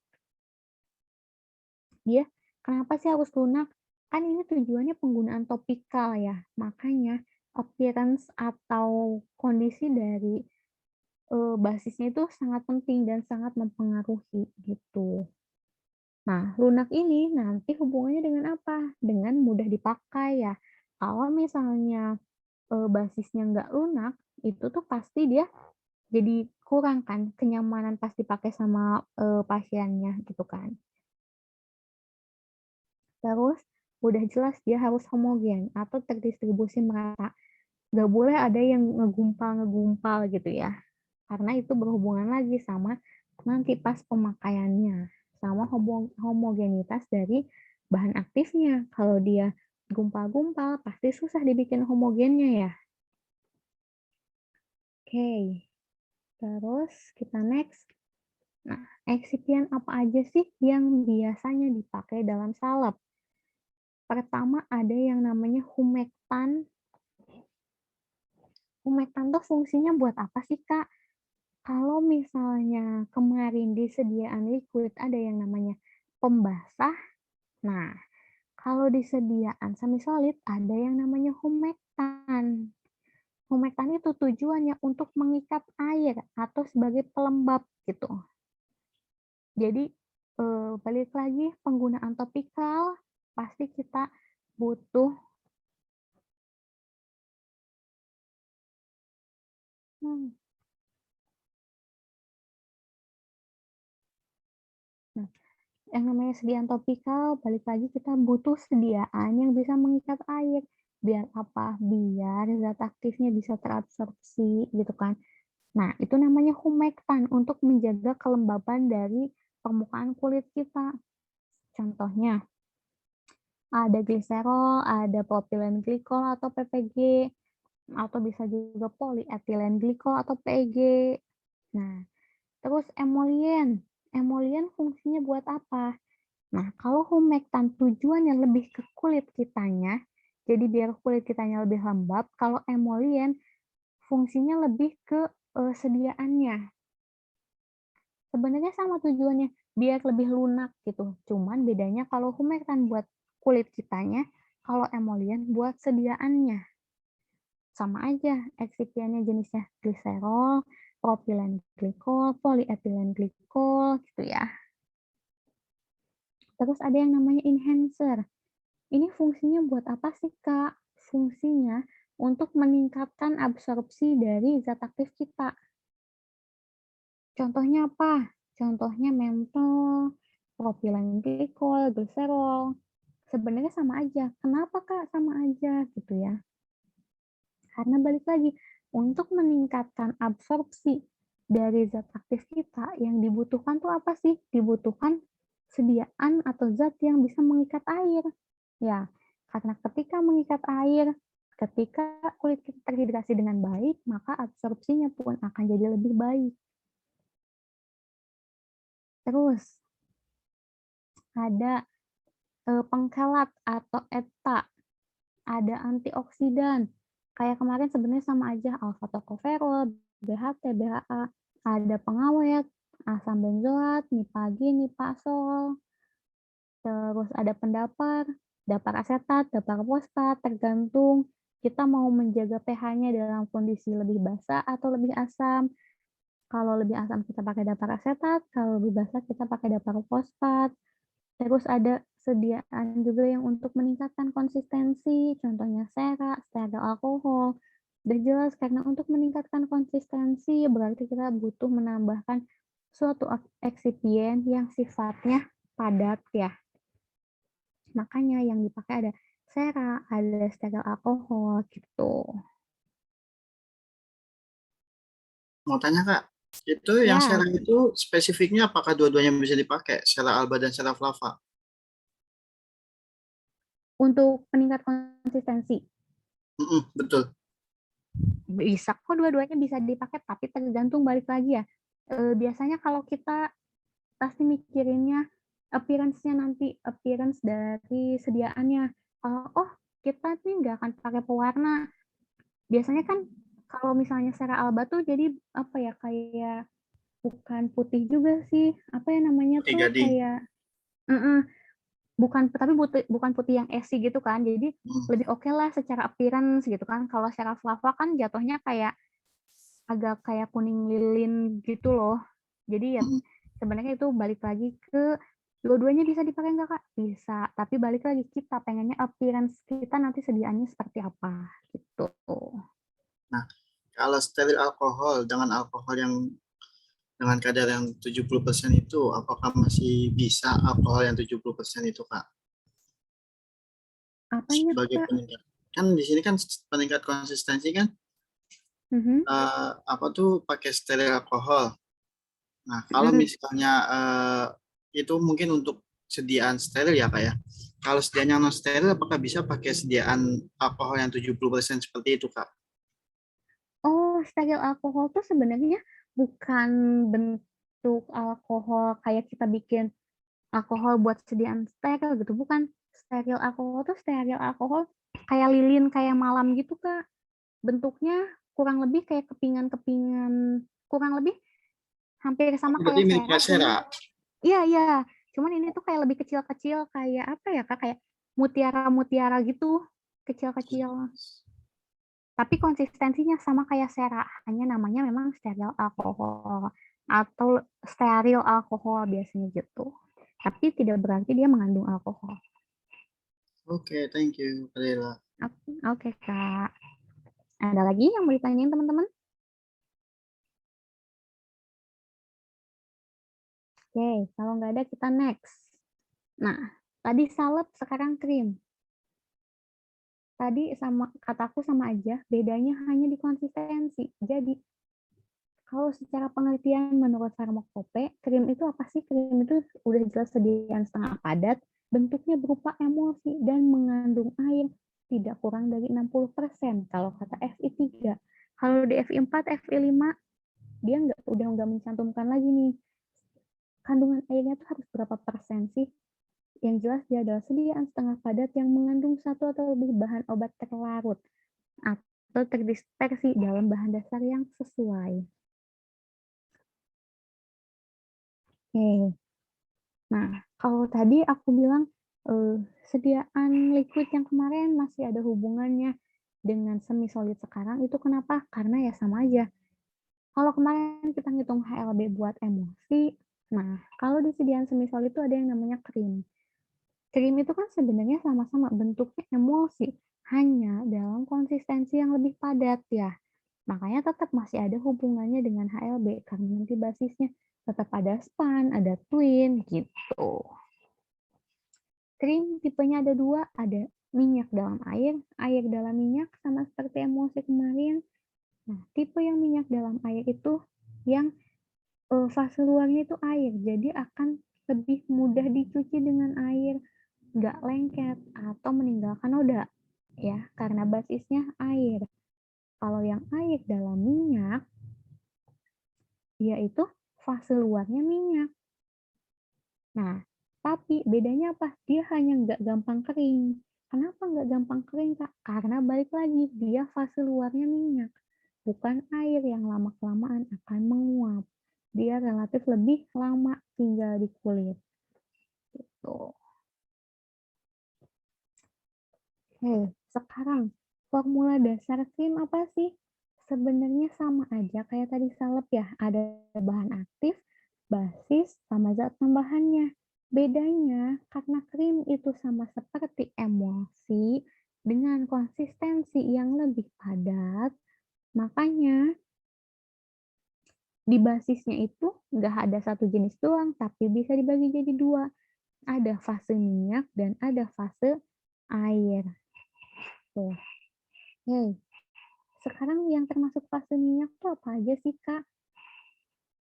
S3: Dia kenapa sih harus lunak? Kan ini tujuannya penggunaan topikal ya. Makanya appearance atau kondisi dari basisnya itu sangat penting dan sangat mempengaruhi gitu. Nah, lunak ini nanti hubungannya dengan apa? Dengan mudah dipakai ya. Kalau misalnya basisnya nggak lunak, itu tuh pasti dia jadi kurang kan kenyamanan pas dipakai sama pasiennya gitu kan. Terus udah jelas dia harus homogen atau terdistribusi merata. Nggak boleh ada yang ngegumpal-ngegumpal gitu ya. Karena itu berhubungan lagi sama nanti pas pemakaiannya. Sama homogenitas dari bahan aktifnya. Kalau dia gumpal-gumpal, pasti susah dibikin homogennya ya. Oke, terus kita next. Nah, eksipien apa aja sih yang biasanya dipakai dalam salep? Pertama ada yang namanya humektan. Humektan tuh fungsinya buat apa sih, Kak? Kalau misalnya kemarin di sediaan liquid ada yang namanya pembasah, nah kalau di sediaan semi solid ada yang namanya humektan. Humektan itu tujuannya untuk mengikat air atau sebagai pelembab gitu. Jadi balik lagi penggunaan topikal pasti kita butuh Nah, yang namanya sediaan topikal, balik lagi kita butuh sediaan yang bisa mengikat air. Biar apa? Biar zat aktifnya bisa terabsorpsi gitu kan. Nah, itu namanya humektan untuk menjaga kelembaban dari permukaan kulit kita. Contohnya, ada gliserol, ada propilen glikol atau PPG, atau bisa juga polyethylene glikol atau PEG. Nah, terus emolien. Emolien fungsinya buat apa? Nah, kalau humektan tujuannya lebih ke kulit kitanya, jadi biar kulit kitanya lebih lembab, kalau emolien fungsinya lebih ke sediaannya. Sebenarnya sama tujuannya, biar lebih lunak gitu. Cuman bedanya kalau humektan buat kulit kitanya, kalau emolien buat sediaannya. Sama aja, eksipiannya jenisnya gliserol, propilen glikol, polyethylene glikol gitu ya. Terus ada yang namanya enhancer. Ini fungsinya buat apa sih, Kak? Fungsinya untuk meningkatkan absorpsi dari zat aktif kita. Contohnya apa? Contohnya mentol, propilen glikol, gliserol. Sebenarnya sama aja. Kenapa, Kak? Sama aja gitu ya. Karena balik lagi, untuk meningkatkan absorpsi dari zat aktif kita, yang dibutuhkan tuh apa sih? Dibutuhkan sediaan atau zat yang bisa mengikat air. Ya, karena ketika mengikat air, ketika kulit kita terhidrasi dengan baik, maka absorpsinya pun akan jadi lebih baik. Terus, ada pengkelat atau ETA, ada antioksidan. Kayak kemarin sebenarnya sama aja, alfa tokoferol, BHT, BHA, ada pengawet, asam benzoat, nipagin, nipasol, terus ada pendapar, dapar asetat, dapar fosfat, tergantung kita mau menjaga pH-nya dalam kondisi lebih basah atau lebih asam. Kalau lebih asam kita pakai dapar asetat, kalau lebih basah kita pakai dapar fosfat. Terus ada sediaan juga yang untuk meningkatkan konsistensi, contohnya sera, steril alkohol. Udah jelas karena untuk meningkatkan konsistensi berarti kita butuh menambahkan suatu eksipien yang sifatnya padat ya. Makanya yang dipakai ada sera, ada steril alkohol gitu.
S1: Mau tanya, Kak, Itu yang
S3: Ya,
S1: sera itu spesifiknya apakah dua-duanya bisa dipakai, sera alba dan sera flava?
S3: untuk peningkat konsistensi.
S1: Betul.
S3: Bisa kok dua-duanya bisa dipakai, tapi tergantung balik lagi ya. Biasanya kalau kita pasti mikirinnya appearance-nya nanti, appearance dari sediaannya. Oh, kita nih nggak akan pakai pewarna. Biasanya kan kalau misalnya secara alba tuh jadi apa ya, kayak bukan putih juga sih, apa ya namanya
S1: Oke,
S3: tuh,
S1: gading.
S3: kayak bukan, tapi bukan putih yang esi gitu kan, jadi
S1: Hmm.
S3: lebih oke lah secara appearance gitu kan. Kalau secara flava kan jatuhnya kayak agak kayak kuning lilin gitu loh. Jadi ya
S1: Hmm.
S3: sebenarnya itu balik lagi ke dua-duanya bisa dipakai nggak Kak? Bisa, tapi balik lagi kita pengennya appearance kita nanti sediaannya seperti apa gitu.
S1: Nah, kalau steril alkohol dengan alkohol yang dengan kadar yang 70% itu, apakah masih bisa alkohol yang 70% itu, Kak?
S3: Apanya
S1: Sebagai
S3: Kak?
S1: peningkat. Kan di sini kan peningkat konsistensi kan
S3: Mhm.
S1: apa tuh pakai steril alkohol. Nah, kalau
S3: Mm.
S1: misalnya itu mungkin untuk sediaan steril ya, Kak ya. Kalau sediaan yang non steril, apakah bisa pakai sediaan alkohol yang 70% seperti itu, Kak?
S3: Oh, steril alkohol tuh sebenarnya bukan bentuk alkohol kayak kita bikin alkohol buat sediaan steril gitu, bukan. Steril alkohol tuh steril alkohol kayak lilin, kayak malam gitu Kak. Bentuknya kurang lebih kayak kepingan-kepingan, kurang lebih hampir
S1: Oh,
S3: sama
S1: berarti
S3: kayak
S1: milik
S3: sera,
S1: Sera.
S3: cuman iya iya, cuman ini tuh kayak lebih kecil-kecil, kayak apa ya Kak, kayak mutiara-mutiara gitu, kecil-kecil. Tapi konsistensinya sama kayak sera, hanya namanya memang steril alkohol atau steril alkohol biasanya gitu. Tapi tidak berarti dia mengandung alkohol.
S1: Oke, thank you, Kak Dela.
S3: Oke, Kak. Ada lagi yang mau ditanyain teman-teman? Oke, kalau nggak ada kita next. Nah, tadi salep, sekarang krim. Tadi sama kataku sama aja, bedanya hanya di konsistensi. Jadi, kalau secara pengertian menurut Farmakope, krim itu apa sih? Krim itu udah jelas sediaan setengah padat, bentuknya berupa emulsi dan mengandung air tidak kurang dari 60%. Kalau kata FI3. Kalau di FI4, FI5, dia udah nggak mencantumkan lagi nih. Kandungan airnya tuh harus berapa persen sih? Yang jelas dia adalah sediaan setengah padat yang mengandung satu atau lebih bahan obat terlarut atau terdispersi dalam bahan dasar yang sesuai. Oke. Nah, kalau tadi aku bilang sediaan liquid yang kemarin masih ada hubungannya dengan semi solid sekarang, itu kenapa? Karena ya sama aja. Kalau kemarin kita ngitung HLB buat emulsi, nah kalau di sediaan semi solid itu ada yang namanya krim. Krim itu kan sebenarnya sama-sama bentuknya emulsi, hanya dalam konsistensi yang lebih padat ya. Makanya tetap masih ada hubungannya dengan HLB karena nanti basisnya tetap ada span, ada twin gitu. Krim tipenya ada dua, ada minyak dalam air dalam minyak, sama seperti emulsi kemarin. Nah, tipe yang minyak dalam air itu yang fase luarnya itu air, jadi akan lebih mudah dicuci dengan air, nggak lengket atau meninggalkan noda, ya, karena basisnya air. Kalau yang air dalam minyak, yaitu fase luarnya minyak. Nah, tapi bedanya apa? Dia hanya nggak gampang kering. Kenapa nggak gampang kering, Kak? Karena balik lagi, dia fase luarnya minyak. Bukan air yang lama-kelamaan akan menguap. Dia relatif lebih lama tinggal di kulit. Gitu. Oke, sekarang formula dasar krim apa sih? Sebenarnya sama aja kayak tadi salep ya. Ada bahan aktif, basis, sama zat tambahannya. Bedanya karena krim itu sama seperti emulsi dengan konsistensi yang lebih padat, makanya di basisnya itu nggak ada satu jenis doang, tapi bisa dibagi jadi dua. Ada fase minyak dan ada fase air. Tuh. Oke, sekarang yang termasuk fase minyak tuh apa aja sih, Kak?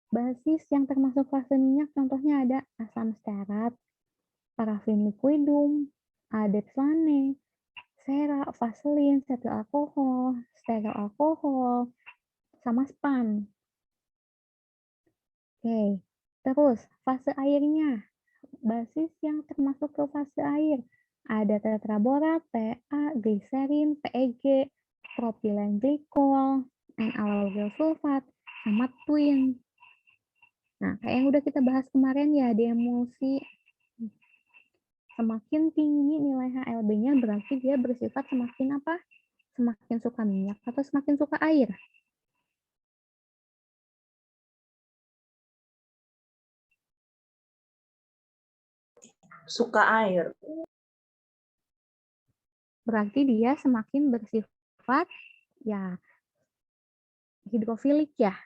S3: Basis yang termasuk fase minyak contohnya ada asam stearat, parafin liquidum, adepslane, sera, vaselin, setil alkohol, steril alkohol, sama span. Oke, terus fase airnya, basis yang termasuk ke fase air, ada tetraborat, PA, gliserin, PEG, propilen glikol, N-allyl sulfat, sama twin. Nah, kayak yang udah kita bahas kemarin ya di emulsi, semakin tinggi nilai HLB-nya berarti dia bersifat semakin apa? Semakin suka minyak atau semakin suka air?
S2: Suka air.
S3: Berarti dia semakin bersifat ya hidrofilik ya,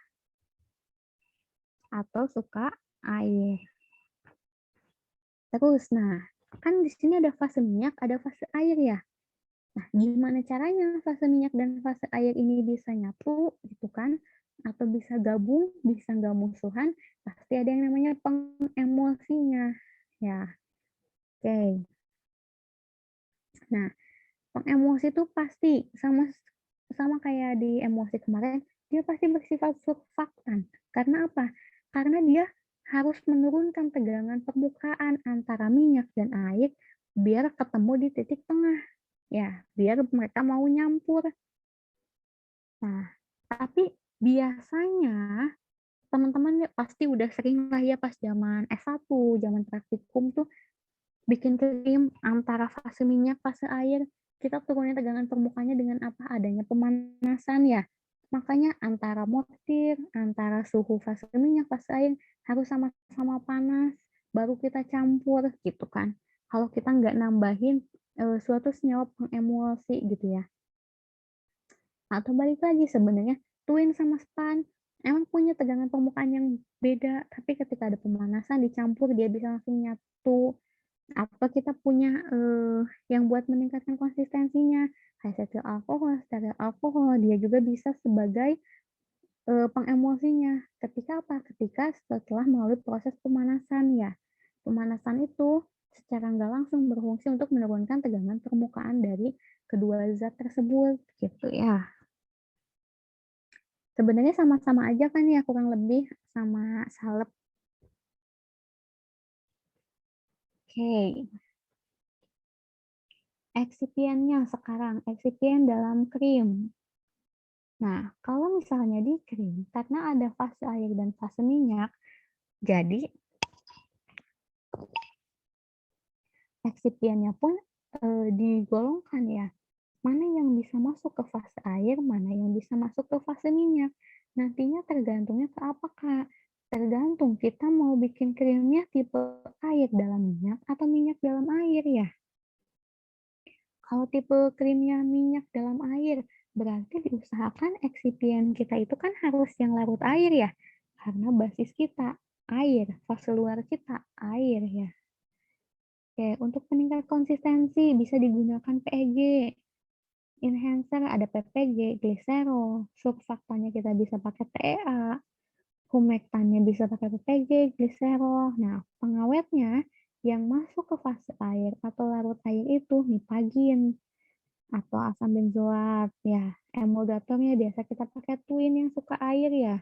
S3: atau suka air. Terus, nah, kan di sini ada fase minyak, ada fase air ya. Nah, gimana caranya fase minyak dan fase air ini bisa nyatu, gitu kan? Atau bisa gabung, bisa nggak musuhan, pasti ada yang namanya pengemulsinya. Ya, oke. Nah, pengemulsi itu pasti sama kayak di emosi kemarin, dia pasti bersifat surfaktan. Karena apa? Karena dia harus menurunkan tegangan permukaan antara minyak dan air biar ketemu di titik tengah. Ya, biar mereka mau nyampur. Nah, tapi biasanya teman-teman pasti udah sering lah ya pas zaman S1, zaman praktikum tuh bikin krim antara fase minyak, fase air. Kita turunin tegangan permukaannya dengan apa? Adanya pemanasan ya. Makanya antara mortir, antara suhu fase minyak, fase air harus sama-sama panas, baru kita campur gitu kan. Kalau kita nggak nambahin suatu senyawa pengemulsi gitu ya. Atau balik lagi sebenarnya twin sama span emang punya tegangan permukaan yang beda, tapi ketika ada pemanasan dicampur dia bisa langsung nyatu. Atau kita punya yang buat meningkatkan konsistensinya, acetyl alkohol, steril alkohol, dia juga bisa sebagai pengemulsinya. Ketika apa? Ketika setelah melalui proses pemanasan ya. Pemanasan itu secara nggak langsung berfungsi untuk menurunkan tegangan permukaan dari kedua zat tersebut gitu ya. Sebenarnya sama-sama aja kan ya kurang lebih sama salep. Oke. Eksipiennya sekarang, eksipien dalam krim. Nah, kalau misalnya di krim, karena ada fase air dan fase minyak, jadi eksipiennya pun digolongkan ya. Mana yang bisa masuk ke fase air, mana yang bisa masuk ke fase minyak. Nantinya tergantungnya ke apa, Kak? Tergantung kita mau bikin krimnya tipe air dalam minyak atau minyak dalam air ya. Kalau tipe krimnya minyak dalam air, berarti diusahakan eksipien kita itu kan harus yang larut air ya. Karena basis kita air, fase luar kita air ya. Oke, untuk peningkat konsistensi bisa digunakan PEG. Enhancer ada PPG, glycerol, surfaktannya kita bisa pakai PEA, humektannya bisa pakai PPG, glycerol. Nah, pengawetnya yang masuk ke fase air atau larut air itu nipagin atau asam benzoat ya. Emulgatornya biasa kita pakai twin yang suka air ya.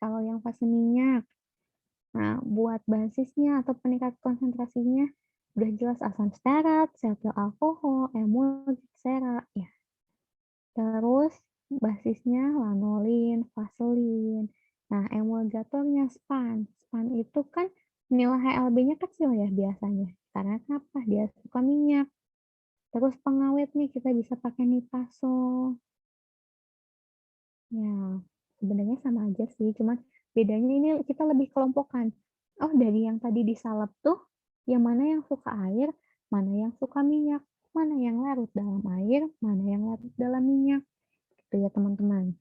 S3: Kalau yang fase minyak. Nah, buat basisnya atau peningkat konsentrasinya udah jelas asam stearat, setil alkohol, emulgit, sera ya. Terus basisnya lanolin, vaselin. Nah, emulgatornya span. Span itu kan nilai HLB-nya kecil ya biasanya. Karena kenapa? Dia suka minyak. Terus pengawet nih kita bisa pakai nipasol. Ya, sebenarnya sama aja sih, cuma bedanya ini kita lebih kelompokkan. Oh, dari yang tadi disalep tuh, yang mana yang suka air, mana yang suka minyak, mana yang larut dalam air, mana yang larut dalam minyak. Gitu ya, teman-teman.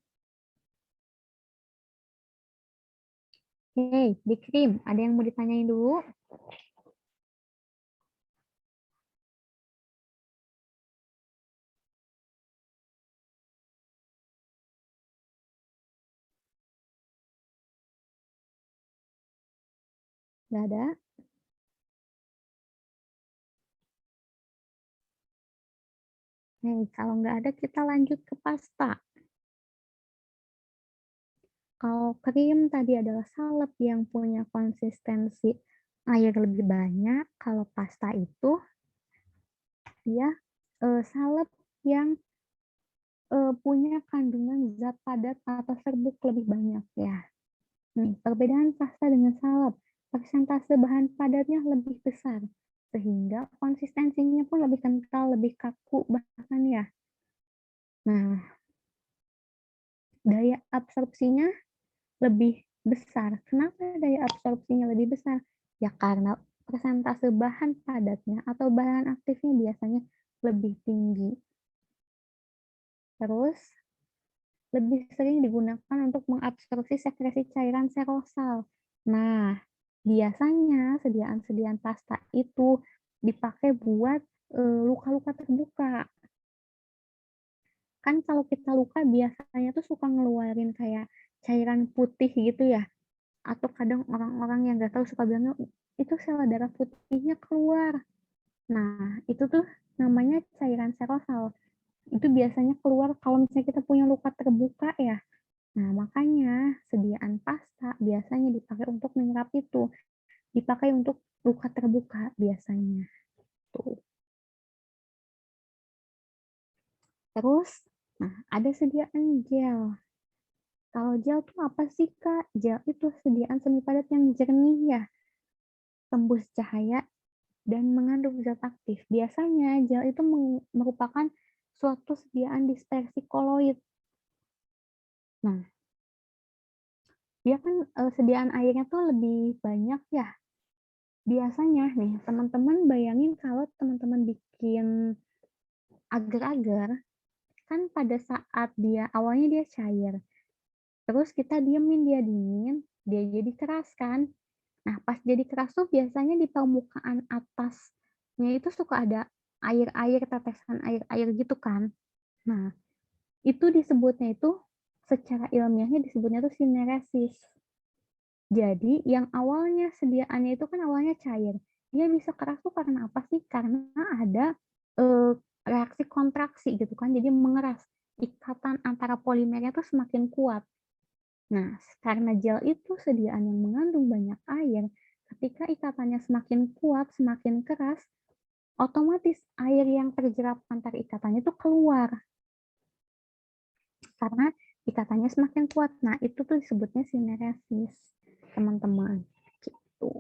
S3: Oke, di krim, ada yang mau ditanyain dulu? Nggak ada? Nih, kalau nggak ada kita lanjut ke pasta. Kalau krim tadi adalah salep yang punya konsistensi air lebih banyak. Kalau pasta itu dia salep yang punya kandungan zat padat atau serbuk lebih banyak ya. Nih, perbedaan pasta dengan salep, persentase bahan padatnya lebih besar, sehingga konsistensinya pun lebih kental, lebih kaku bahkan ya. Nah, daya absorpsinya lebih besar. Kenapa daya absorpsinya lebih besar? Ya karena persentase bahan padatnya atau bahan aktifnya biasanya lebih tinggi. Terus, lebih sering digunakan untuk mengabsorpsi sekresi cairan serosal. Nah, biasanya sediaan-sediaan pasta itu dipakai buat luka-luka terbuka. Kan kalau kita luka biasanya tuh suka ngeluarin kayak cairan putih gitu ya. Atau kadang orang-orang yang nggak tahu suka bilangnya, itu sel darah putihnya keluar. Nah, itu tuh namanya cairan serosal. Itu biasanya keluar kalau misalnya kita punya luka terbuka ya. Nah, makanya sediaan pasta biasanya dipakai untuk menyerap itu. Dipakai untuk luka terbuka biasanya. Tuh. Terus, nah ada sediaan gel. Kalau gel tuh apa sih, Kak? Gel itu sediaan semi padat yang jernih ya, tembus cahaya, dan mengandung zat aktif. Biasanya gel itu merupakan suatu sediaan dispersi koloid. Nah, dia kan sediaan airnya tuh lebih banyak ya. Biasanya nih, teman-teman bayangin kalau teman-teman bikin agar-agar, kan pada saat dia awalnya dia cair, terus kita diemin dia dingin, dia jadi keras kan. Nah, pas jadi keras tuh biasanya di permukaan atasnya itu suka ada air-air, tetesan air-air gitu kan. Nah, itu disebutnya itu, secara ilmiahnya disebutnya itu sineresis. Jadi, yang awalnya sediaannya itu kan awalnya cair. Dia bisa keras tuh karena apa sih? Karena ada reaksi kontraksi gitu kan, jadi mengeras. Ikatan antara polimernya tuh semakin kuat. Nah, karena gel itu sediaan yang mengandung banyak air, ketika ikatannya semakin kuat, semakin keras, otomatis air yang terjerap antar ikatannya itu keluar. Karena ikatannya semakin kuat. Nah, itu tuh disebutnya sineresis, teman-teman. Gitu.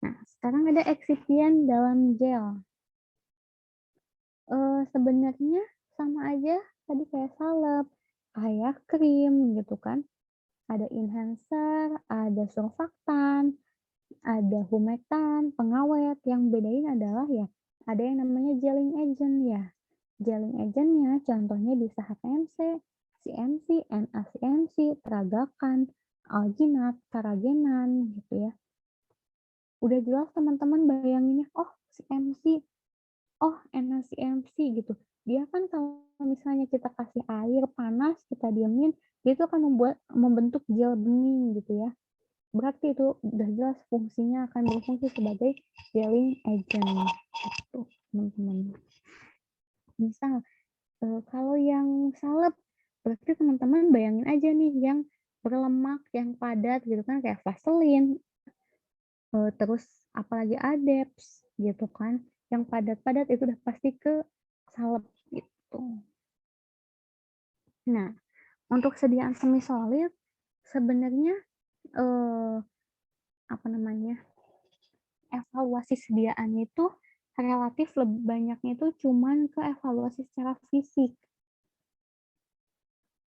S3: Nah, sekarang ada excipient dalam gel. Sebenarnya sama aja tadi kayak salep, kayak krim gitu kan. Ada enhancer, ada surfaktan, ada humectant, pengawet. Yang bedain adalah ya, ada yang namanya gelling agent ya. Gelling agentnya contohnya bisa HPMC, CMC, NaCMC, teragakan, alginat, karagenan gitu ya. Udah jelas teman-teman bayanginnya, oh CMC, oh NaCMC gitu. Dia kan kalau misalnya kita kasih air panas, kita diemin, dia itu akan membentuk gel bening gitu ya. Berarti itu udah jelas fungsinya akan berfungsi sebagai gelling agent. Gitu, teman-teman. Misal, kalau yang salep, berarti teman-teman bayangin aja nih yang berlemak, yang padat gitu kan, kayak Vaseline, terus apalagi Adepts gitu kan, yang padat-padat itu udah pasti ke salep gitu. Nah, untuk sediaan semi solid sebenarnya apa namanya, evaluasi sediaannya itu relatif lebih banyaknya itu cuman ke evaluasi secara fisik.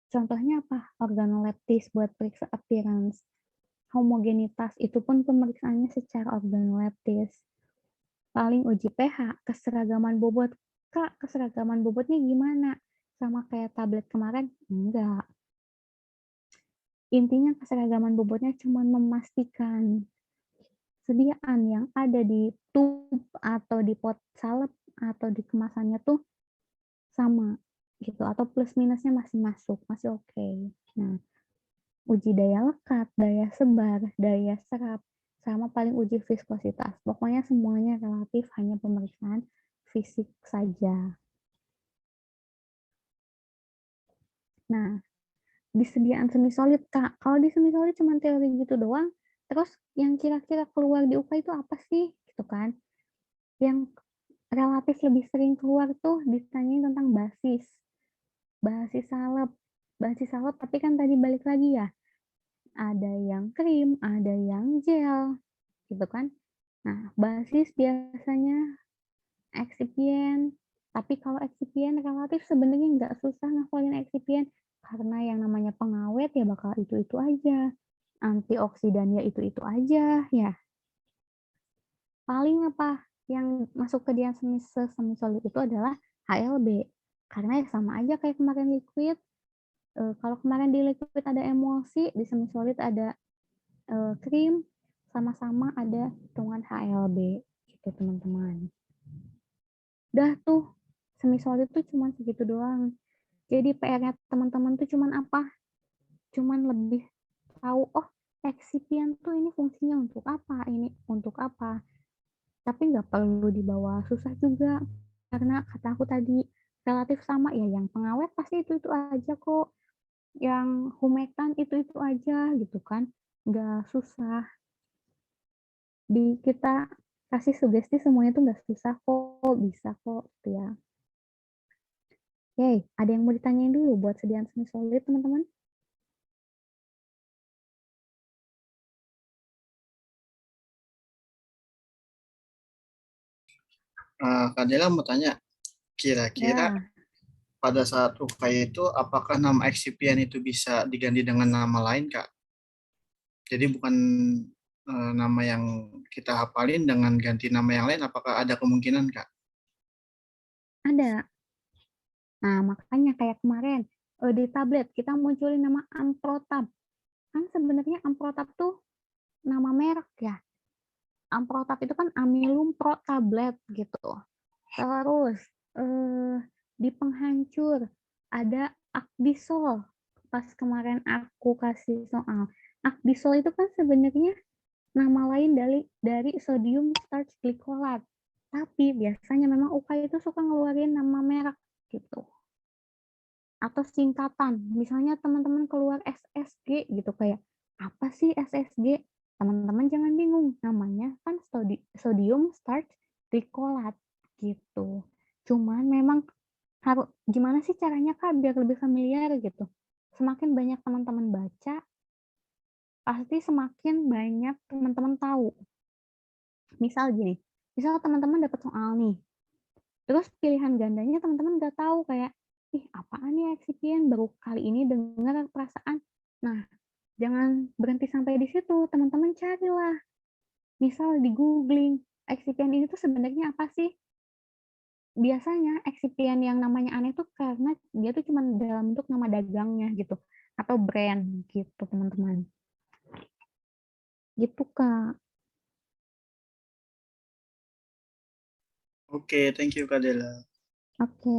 S3: Contohnya apa? Organoleptis buat periksa appearance. Homogenitas itu pun pemeriksaannya secara organoleptis. Paling uji pH, keseragaman bobot. Kak, keseragaman bobotnya gimana? Sama kayak tablet kemarin? Enggak. Intinya keseragaman bobotnya cuma memastikan sediaan yang ada di tube atau di pot salep atau di kemasannya tuh sama. gitu, atau plus minusnya masih masuk, masih oke. Nah, uji daya lekat, daya sebar, daya serap, sama paling uji viskositas. Pokoknya semuanya relatif, hanya pemeriksaan fisik saja. Nah, disediaan semi solid, Kak. Kalau di semi solid cuma teori gitu doang, terus yang kira-kira keluar di UK itu apa sih? Gitu kan. Yang relatif lebih sering keluar tuh ditanyain tentang basis. Basis salep. Basis salep, tapi kan tadi balik lagi ya. Ada yang krim, ada yang gel, gitu kan. Nah, basis biasanya eksipien. Tapi kalau eksipien relatif sebenarnya nggak susah ngafalin eksipien. Karena yang namanya pengawet ya bakal itu-itu aja. Antioksidannya itu-itu aja ya. Paling apa yang masuk ke dia semi solid itu adalah HLB. Karena ya sama aja kayak kemarin liquid. Kalau kemarin di liquid ada emulsi, di semi solid ada krim, sama-sama ada hitungan HLB gitu teman-teman. Udah tuh, semi solid tuh cuman segitu doang. Jadi PR-nya teman-teman tuh cuman apa? Cuman lebih tahu, oh eksipien tuh ini fungsinya untuk apa, ini untuk apa. Tapi nggak perlu dibawa susah juga. Karena kata aku tadi, relatif sama ya, yang pengawet pasti itu-itu aja kok. Yang humektan itu-itu aja gitu kan. Nggak susah. Di kita kasih sugesti semuanya tuh nggak susah kok, bisa kok gitu ya. Oke, ada yang mau ditanyain dulu buat sediaan semi solid teman-teman?
S1: Kak Dela mau tanya, kira-kira
S3: Ya,
S1: pada saat UK itu apakah nama eksipien itu bisa diganti dengan nama lain, Kak? Jadi bukan nama yang kita hafalin dengan ganti nama yang lain, apakah ada kemungkinan, Kak?
S3: ada. Nah, makanya kayak kemarin di tablet kita munculin nama Amprotab. Kan sebenarnya Amprotab tuh nama merek ya. Amprotab itu kan Amylum Pro tablet gitu. Terus di penghancur ada Akdisol. Pas kemarin aku kasih soal, Akdisol itu kan sebenarnya nama lain dari sodium starch glycolate. Tapi biasanya memang UK itu suka ngeluarin nama merek gitu. Atau singkatan. Misalnya teman-teman keluar SSG gitu, kayak apa sih SSG? Teman-teman jangan bingung, namanya kan sodium starch glycolate gitu. Cuman memang harus gimana sih caranya Kak biar lebih familiar gitu. Semakin banyak teman-teman baca, pasti semakin banyak teman-teman tahu. Misal gini, misal teman-teman dapat soal nih, terus pilihan gandanya teman-teman nggak tahu, kayak, ih apaan nih eksipien, baru kali ini dengar perasaan. Nah, jangan berhenti sampai di situ, teman-teman carilah. Misal di googling, eksipien ini tuh sebenarnya apa sih? Biasanya eksipien yang namanya aneh tuh karena dia tuh cuma dalam bentuk nama dagangnya gitu, atau brand gitu teman-teman. Gitu Kak.
S1: Oke, thank you, Kak Dela.
S3: Oke.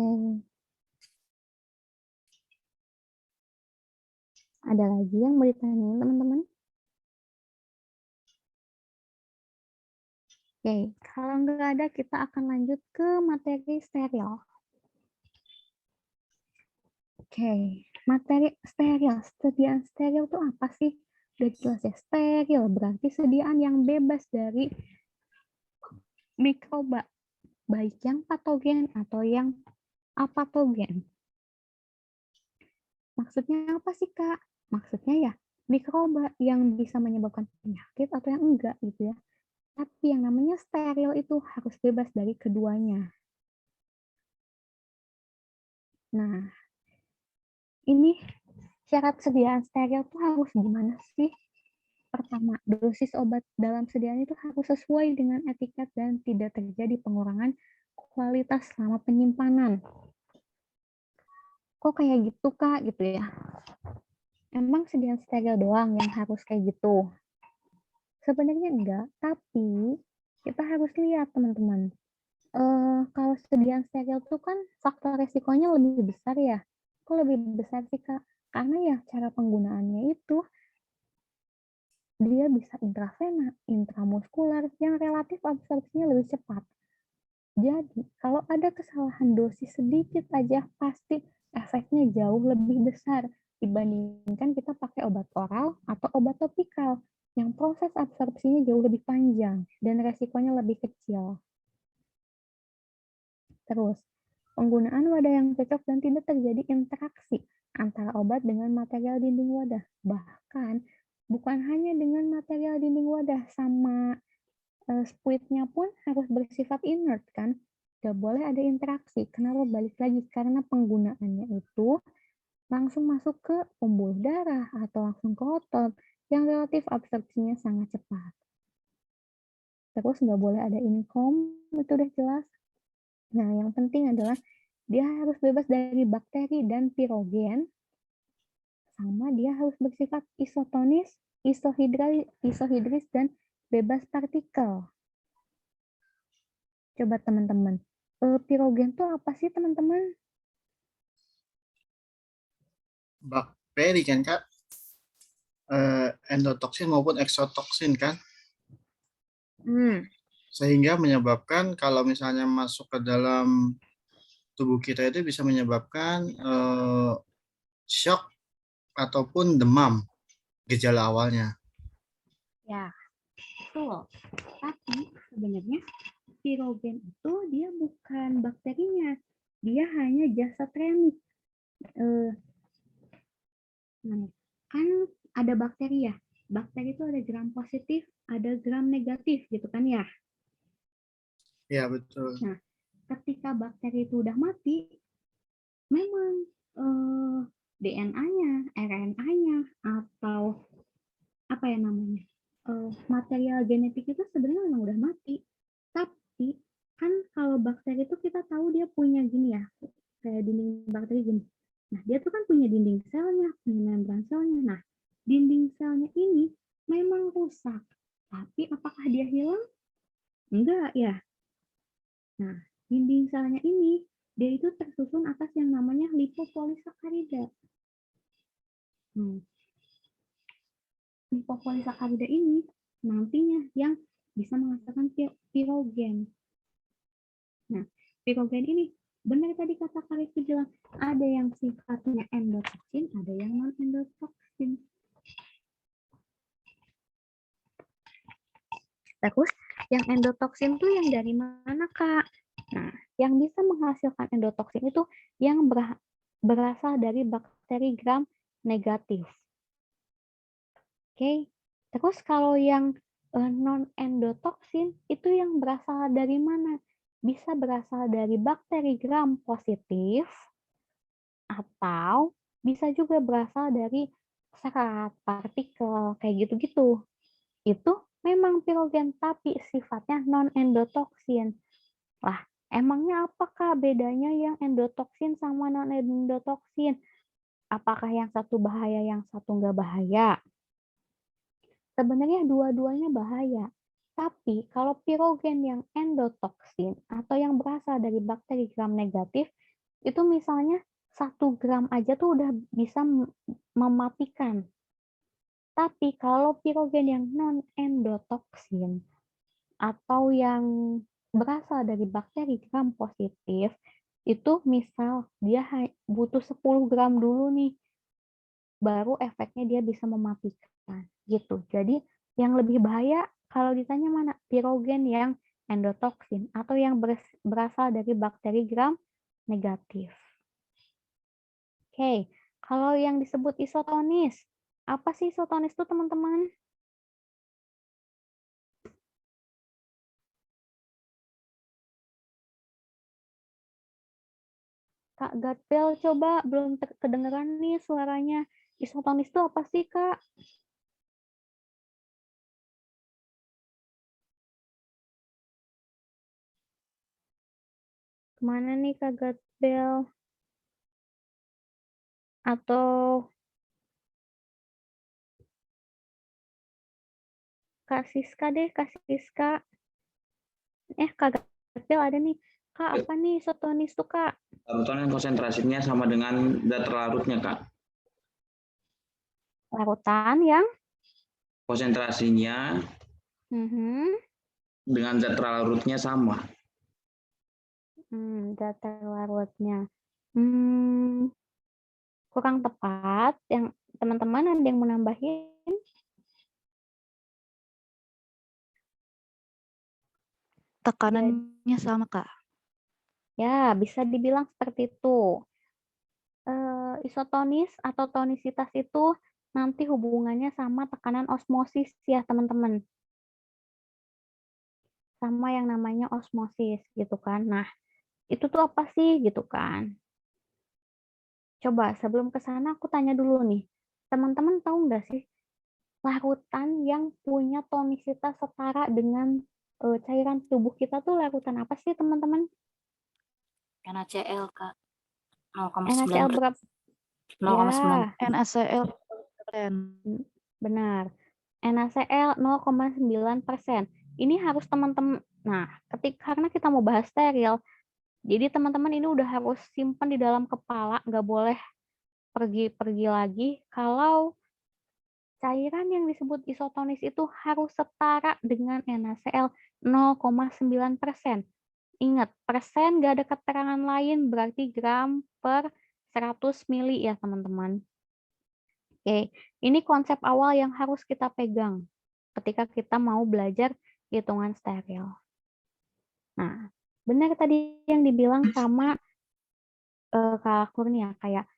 S3: Ada lagi yang mau ditanyain teman-teman? Oke, kalau nggak ada kita akan lanjut ke materi steril. Oke, materi steril. Sediaan steril itu apa sih? Udah jelas ya, steril berarti sediaan yang bebas dari mikroba, baik yang patogen atau yang apatogen. Maksudnya apa sih, Kak? Maksudnya ya, mikroba yang bisa menyebabkan penyakit atau yang enggak gitu ya. Tapi yang namanya steril itu harus bebas dari keduanya. Nah, ini syarat sediaan steril tuh harus gimana sih? Pertama, dosis obat dalam sediaan itu harus sesuai dengan etiket dan tidak terjadi pengurangan kualitas selama penyimpanan. Kok kayak gitu, Kak? Gitu ya. Emang sediaan steril doang yang harus kayak gitu? Sebenarnya enggak, tapi kita harus lihat, teman-teman. Kalau sediaan steril tuh kan faktor resikonya lebih besar ya. Kok lebih besar sih, Kak? Karena ya cara penggunaannya itu dia bisa intravena, intramuskular yang relatif absorpsinya lebih cepat. Jadi, kalau ada kesalahan dosis sedikit aja, pasti efeknya jauh lebih besar dibandingkan kita pakai obat oral atau obat topikal yang proses absorpsinya jauh lebih panjang dan resikonya lebih kecil. Terus, penggunaan wadah yang cocok dan tidak terjadi interaksi antara obat dengan material dinding wadah. Bahkan, bukan hanya dengan material dinding wadah, sama spuitnya pun harus bersifat inert kan. Gak boleh ada interaksi. Kenapa balik lagi? Karena penggunaannya itu langsung masuk ke pembuluh darah atau langsung ke otot yang relatif absorpsinya sangat cepat. Terus nggak boleh ada inkom, itu udah jelas. Nah, yang penting adalah dia harus bebas dari bakteri dan pirogen, sama dia harus bersifat isotonis, isohidris, dan bebas partikel. Coba teman-teman, pirogen itu apa sih teman-teman?
S1: Bakteri kan Kak, endotoksin maupun eksotoksin kan, sehingga menyebabkan kalau misalnya masuk ke dalam tubuh kita itu bisa menyebabkan shock ataupun demam gejala awalnya.
S3: Ya, betul. Tapi sebenarnya pirogen itu dia bukan bakterinya, dia hanya jasa tremik. Kan ada bakteri ya, bakteri itu ada gram positif, ada gram negatif gitu kan ya.
S1: Ya betul.
S3: Nah, ketika bakteri itu udah mati, memang DNA-nya, RNA-nya, atau apa ya namanya, material genetik itu sebenarnya memang udah mati. Tapi kan kalau bakteri itu kita tahu dia punya gini ya, kayak dinding bakteri gini. Nah, dia tuh kan punya dinding selnya, punya membran selnya. Nah, dinding selnya ini memang rusak. Tapi apakah dia hilang? Enggak ya. Nah, dinding selnya ini dia itu tersusun atas yang namanya lipopolisakarida. Lipopolisakarida ini nantinya yang bisa menghasilkan pirogen. Nah, pirogen ini benar tadi kata Karis bilang, ada yang sifatnya endotoksin, ada yang non endotoksin. Terus yang endotoksin tuh yang dari mana, Kak? Nah, yang bisa menghasilkan endotoksin itu yang berasal dari bakteri gram negatif. Oke. Terus kalau yang non endotoksin itu yang berasal dari mana? Bisa berasal dari bakteri gram positif atau bisa juga berasal dari serat, partikel, kayak gitu-gitu. Itu memang pirogen, tapi sifatnya non-endotoksin. Lah, emangnya apakah bedanya yang endotoksin sama non-endotoksin? Apakah yang satu bahaya, yang satu nggak bahaya? Sebenarnya dua-duanya bahaya. Tapi kalau pirogen yang endotoksin atau yang berasal dari bakteri gram negatif, itu misalnya 1 gram aja tuh udah bisa mematikan. Tapi kalau pirogen yang non-endotoksin atau yang berasal dari bakteri gram positif, itu misal dia butuh 10 gram dulu nih, baru efeknya dia bisa mematikan. Gitu. Jadi yang lebih bahaya kalau ditanya mana? Pirogen yang endotoksin atau yang berasal dari bakteri gram negatif. Oke, kalau yang disebut isotonis, apa sih isotonis itu teman-teman? Kak Gatbel, coba belum kedengeran nih suaranya. Isotonis itu apa sih, Kak? Kemana nih Kak Gatbel? Atau Kak Siska deh, Kak Siska. Kak steril ada nih. Kak, apa nih isotonis tuh, Kak?
S7: Larutan yang konsentrasinya sama dengan zat terlarutnya, Kak.
S3: Larutan yang
S7: Konsentrasinya dengan zat terlarutnya sama.
S3: zat terlarutnya. Kurang tepat. Yang teman-teman ada yang mau nambahin?
S2: Tekanannya sama, Kak.
S3: Ya, bisa dibilang seperti itu. Isotonis atau tonisitas itu nanti hubungannya sama tekanan osmosis ya, teman-teman. Sama yang namanya osmosis gitu kan. Nah, itu tuh apa sih gitu kan? Coba sebelum ke sana aku tanya dulu nih. Teman-teman tahu nggak sih larutan yang punya tonisitas setara dengan cairan tubuh kita tuh larutan apa sih, teman-teman?
S2: NaCl, Kak.
S3: NaCl
S2: 0,9.
S3: berapa?
S2: 0,9.
S3: Ya,
S2: NaCl.
S3: benar. NaCl 0,9%. Ini harus teman-teman. Nah, karena kita mau bahas steril, jadi teman-teman ini udah harus simpan di dalam kepala, nggak boleh pergi-pergi lagi kalau cairan yang disebut isotonis itu harus setara dengan NaCl 0,9%. Ingat, persen nggak ada keterangan lain, berarti gram per 100 mili ya teman-teman. Oke, ini konsep awal yang harus kita pegang ketika kita mau belajar hitungan steril. Nah, benar tadi yang dibilang sama Kak Kurnia, kayak,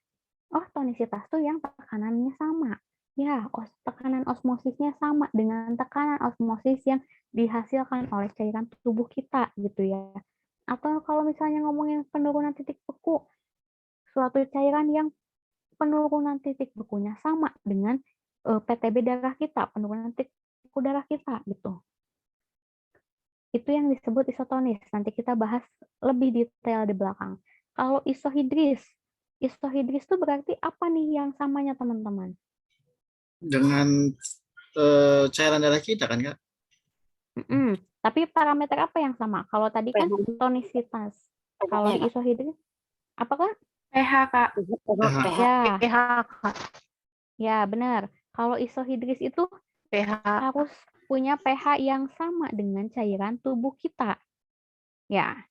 S3: oh tonisitas tuh yang tekanannya sama. Ya, tekanan osmosisnya sama dengan tekanan osmosis yang dihasilkan oleh cairan tubuh kita gitu ya. Atau kalau misalnya ngomongin penurunan titik beku, suatu cairan yang penurunan titik bekunya sama dengan PTB darah kita, penurunan titik beku darah kita gitu. Itu yang disebut isotonis. Nanti kita bahas lebih detail di belakang. Kalau isohidris itu berarti apa nih yang samanya teman-teman?
S1: Dengan cairan darah kita kan, Kak?
S3: Tapi parameter apa yang sama? Kalau tadi kan tonisitas. Kalau di isohidris, apakah?
S4: pH, Kak.
S3: Ya,
S4: pH, Kak.
S3: ya benar. Kalau isohidris itu
S4: pH.
S3: harus punya pH yang sama dengan cairan tubuh kita. Ya.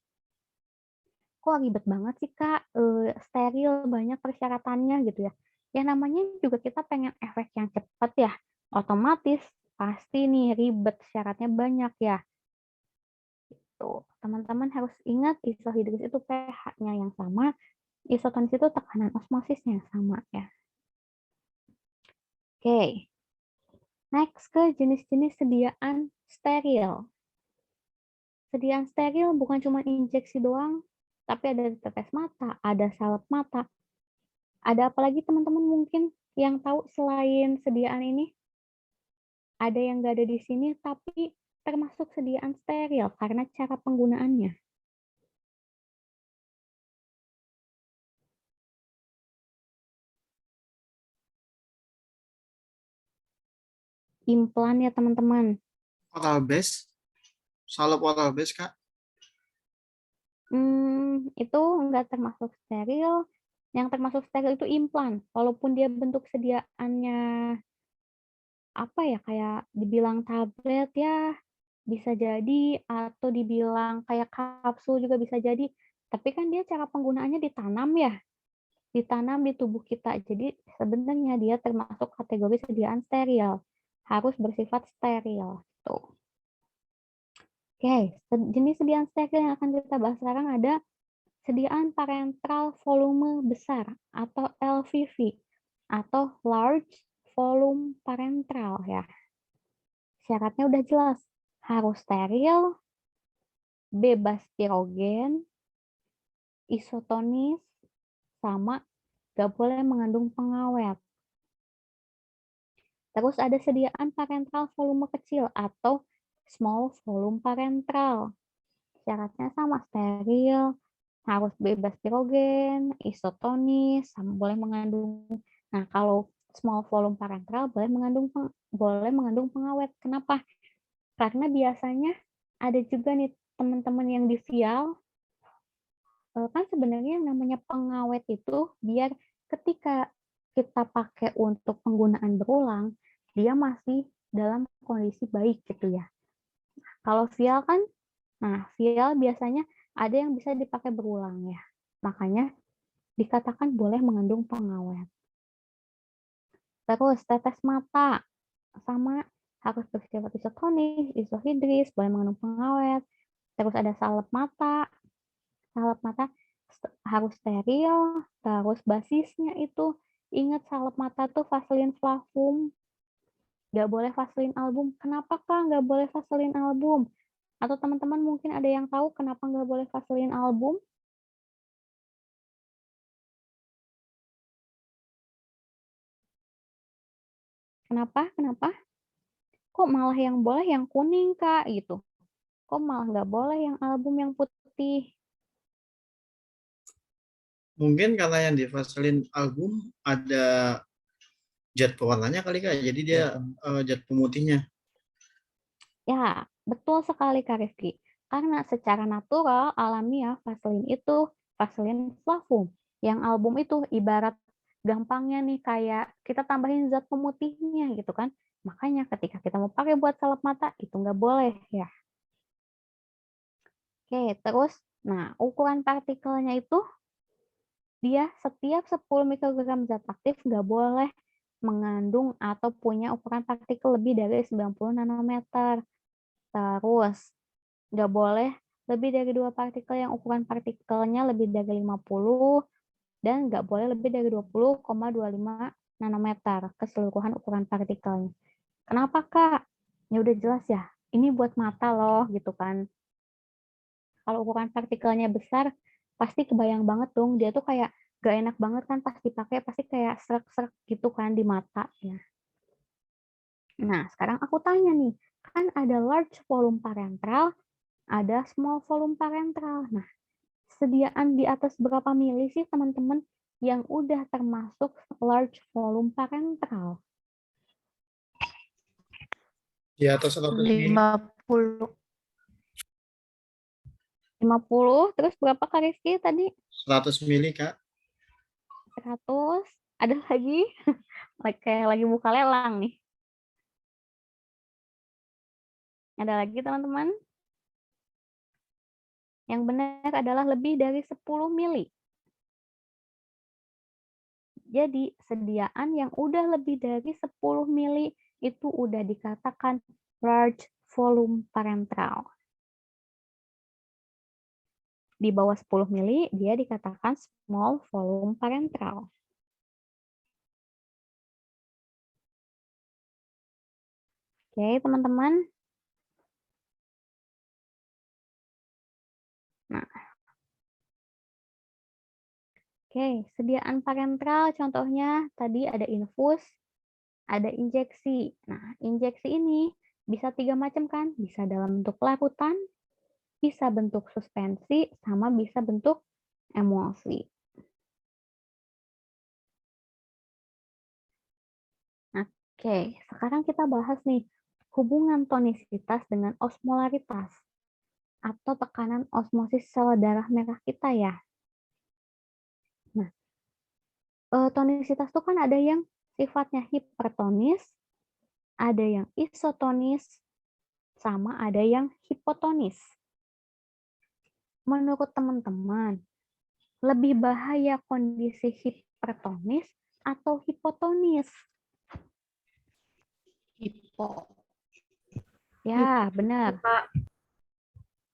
S3: Kok ribet banget sih, Kak? Steril, banyak persyaratannya gitu ya. Ya namanya juga kita pengen efek yang cepat ya. Otomatis pasti nih ribet, syaratnya banyak ya. Tuh, teman-teman harus ingat isohidris itu pH-nya yang sama, isotonis itu tekanan osmosisnya yang sama ya. Oke. Next ke jenis-jenis sediaan steril. Sediaan steril bukan cuma injeksi doang, tapi ada tetes mata, ada salep mata. Ada apa lagi teman-teman mungkin yang tahu selain sediaan ini? Ada yang nggak ada di sini, tapi termasuk sediaan steril karena cara penggunaannya. Implan ya teman-teman.
S1: Oral base, salep oral base, Kak.
S3: Itu nggak termasuk steril. Yang termasuk steril itu implan. Walaupun dia bentuk sediaannya apa ya, kayak dibilang tablet ya bisa jadi, atau dibilang kayak kapsul juga bisa jadi. Tapi kan dia cara penggunaannya ditanam ya, ditanam di tubuh kita. Jadi sebenarnya dia termasuk kategori sediaan steril, harus bersifat steril. Tuh. Oke, jenis sediaan steril yang akan kita bahas sekarang ada sediaan parenteral volume besar atau LVV atau large volume parenteral ya. Syaratnya udah jelas, harus steril, bebas pirogen, isotonis, sama gak boleh mengandung pengawet. Terus ada sediaan parenteral volume kecil atau small volume parenteral. Syaratnya sama, steril, harus bebas pirogen, isotonis, sama boleh mengandung. Nah, kalau small volume parenteral boleh mengandung pengawet. Kenapa? Karena biasanya ada juga nih teman-teman yang di vial, kan sebenarnya yang namanya pengawet itu biar ketika kita pakai untuk penggunaan berulang, dia masih dalam kondisi baik gitu ya. Kalau vial kan, nah vial biasanya ada yang bisa dipakai berulang ya. Makanya dikatakan boleh mengandung pengawet. Terus tetes mata sama harus bersifat isotonis, isohidris, boleh mengandung pengawet. Terus ada salep mata harus steril. Terus basisnya itu ingat salep mata tuh Vaseline Flavum, nggak boleh Vaseline album. Kenapa Kak nggak boleh Vaseline album? Atau teman-teman mungkin ada yang tahu kenapa nggak boleh Vaseline album? Kenapa? Kok malah yang boleh yang kuning, Kak, gitu? Kok malah nggak boleh yang album yang putih?
S1: Mungkin karena yang di Vaseline album ada zat pewarnanya kali Kak, jadi dia zat pemutihnya.
S3: Ya, betul sekali, Kak Rifki. Karena secara natural, alamiah, Vaseline itu Vaseline Flavum. Yang album itu ibarat gampangnya nih, kayak kita tambahin zat pemutihnya gitu kan. Makanya ketika kita mau pakai buat salep mata, itu nggak boleh ya. Oke, terus, nah ukuran partikelnya itu dia setiap 10 mikrogram zat aktif nggak boleh mengandung atau punya ukuran partikel lebih dari 90 nanometer. Terus, nggak boleh lebih dari 2 partikel yang ukuran partikelnya lebih dari 50 dan nggak boleh lebih dari 20,25 nanometer keseluruhan ukuran partikelnya. Kenapa, Kak? Ya udah jelas ya, ini buat mata loh gitu kan. Kalau ukuran partikelnya besar, pasti kebayang banget dong, dia tuh kayak gak enak banget kan pas dipakai, pasti kayak serak-serak gitu kan di mata ya. Nah, sekarang aku tanya nih, kan ada large volume parenteral, ada small volume parenteral. Nah, sediaan di atas berapa mili sih teman-teman yang udah termasuk large volume parenteral?
S1: Di atas 100 mili.
S4: 50.
S3: 50, terus berapa Kak Rizky tadi?
S1: 100 mili Kak.
S3: 100, ada lagi? Kayak lagi buka lelang nih. Ada lagi teman-teman? Yang benar adalah lebih dari 10 mili. Jadi sediaan yang udah lebih dari 10 mili itu udah dikatakan large volume parenteral. Di bawah 10 mili dia dikatakan small volume parenteral. Oke, teman-teman. Nah. Oke, sediaan parenteral contohnya tadi ada infus, ada injeksi. Nah, injeksi ini bisa 3 macam kan? Bisa dalam bentuk larutan, bisa bentuk suspensi, sama bisa bentuk emulsi. Oke, sekarang kita bahas nih hubungan tonisitas dengan osmolaritas atau tekanan osmosis sel darah merah kita ya. Nah, tonisitas itu kan ada yang sifatnya hipertonis, ada yang isotonis, sama ada yang hipotonis. Menurut teman-teman, lebih bahaya kondisi hipertonis atau hipotonis?
S6: Hipo.
S3: Ya, benar.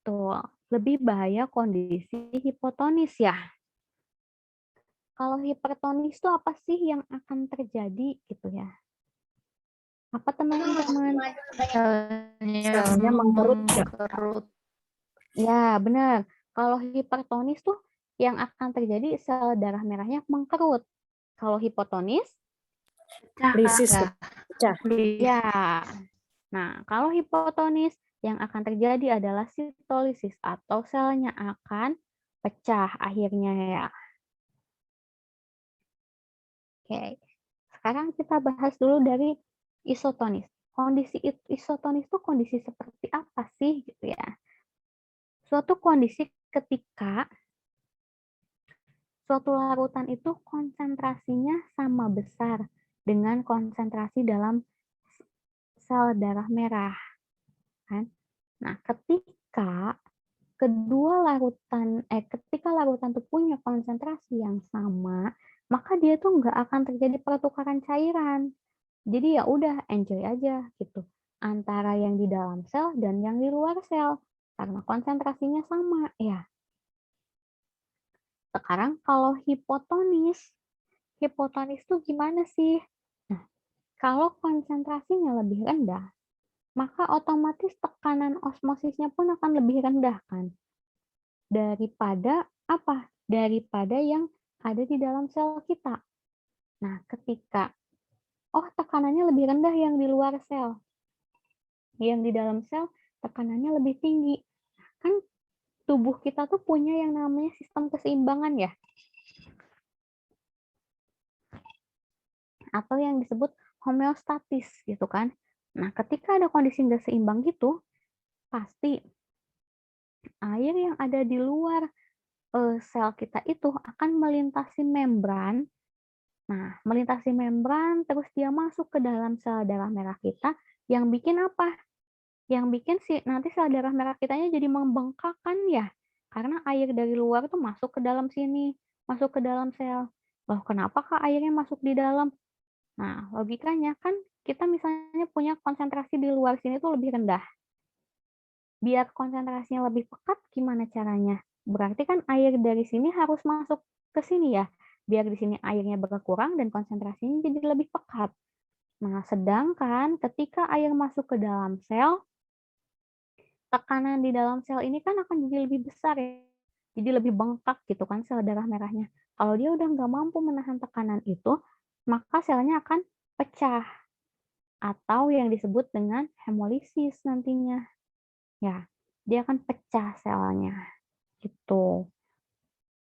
S3: Tuh, lebih bahaya kondisi hipotonis ya. Kalau hipertonis itu apa sih yang akan terjadi gitu ya? Apa teman-teman?
S6: Selnya mengkerut.
S3: Ya, benar. Kalau hipertonis tuh yang akan terjadi sel darah merahnya mengkerut. Kalau hipotonis?
S6: Krisis.
S3: Ya. Nah, kalau hipotonis yang akan terjadi adalah sitolisis atau selnya akan pecah akhirnya ya. Oke. Sekarang kita bahas dulu dari isotonis. Kondisi isotonis itu kondisi seperti apa sih gitu ya? Suatu kondisi ketika suatu larutan itu konsentrasinya sama besar dengan konsentrasi dalam sel darah merah, kan? Nah, ketika ketika larutan itu punya konsentrasi yang sama, maka dia tuh nggak akan terjadi pertukaran cairan. Jadi ya udah enjoy aja gitu antara yang di dalam sel dan yang di luar sel karena konsentrasinya sama ya. Sekarang kalau hipotonis tuh gimana sih? Nah, kalau konsentrasinya lebih rendah, maka otomatis tekanan osmosisnya pun akan lebih rendah kan daripada apa? Daripada yang ada di dalam sel kita. Nah, ketika tekanannya lebih rendah yang di luar sel, yang di dalam sel tekanannya lebih tinggi. Kan tubuh kita tuh punya yang namanya sistem keseimbangan ya, atau yang disebut homeostatis gitu kan. Nah, ketika ada kondisi nggak seimbang gitu, pasti air yang ada di luar sel kita itu akan melintasi membran. Nah, melintasi membran terus dia masuk ke dalam sel darah merah kita yang bikin apa? Yang bikin nanti sel darah merah kitanya jadi membengkak kan ya. Karena air dari luar tuh masuk ke dalam sini, masuk ke dalam sel. Loh, kenapa kak airnya masuk di dalam? Nah, logikanya kan kita misalnya punya konsentrasi di luar sini tuh lebih rendah. Biar konsentrasinya lebih pekat, gimana caranya? Berarti kan air dari sini harus masuk ke sini ya. Biar di sini airnya berkurang dan konsentrasinya jadi lebih pekat. Nah, sedangkan ketika air masuk ke dalam sel, tekanan di dalam sel ini kan akan jadi lebih besar ya. Jadi lebih bengkak gitu kan sel darah merahnya. Kalau dia udah nggak mampu menahan tekanan itu, maka selnya akan pecah. Atau yang disebut dengan hemolisis nantinya. Ya, dia akan pecah selnya. Gitu.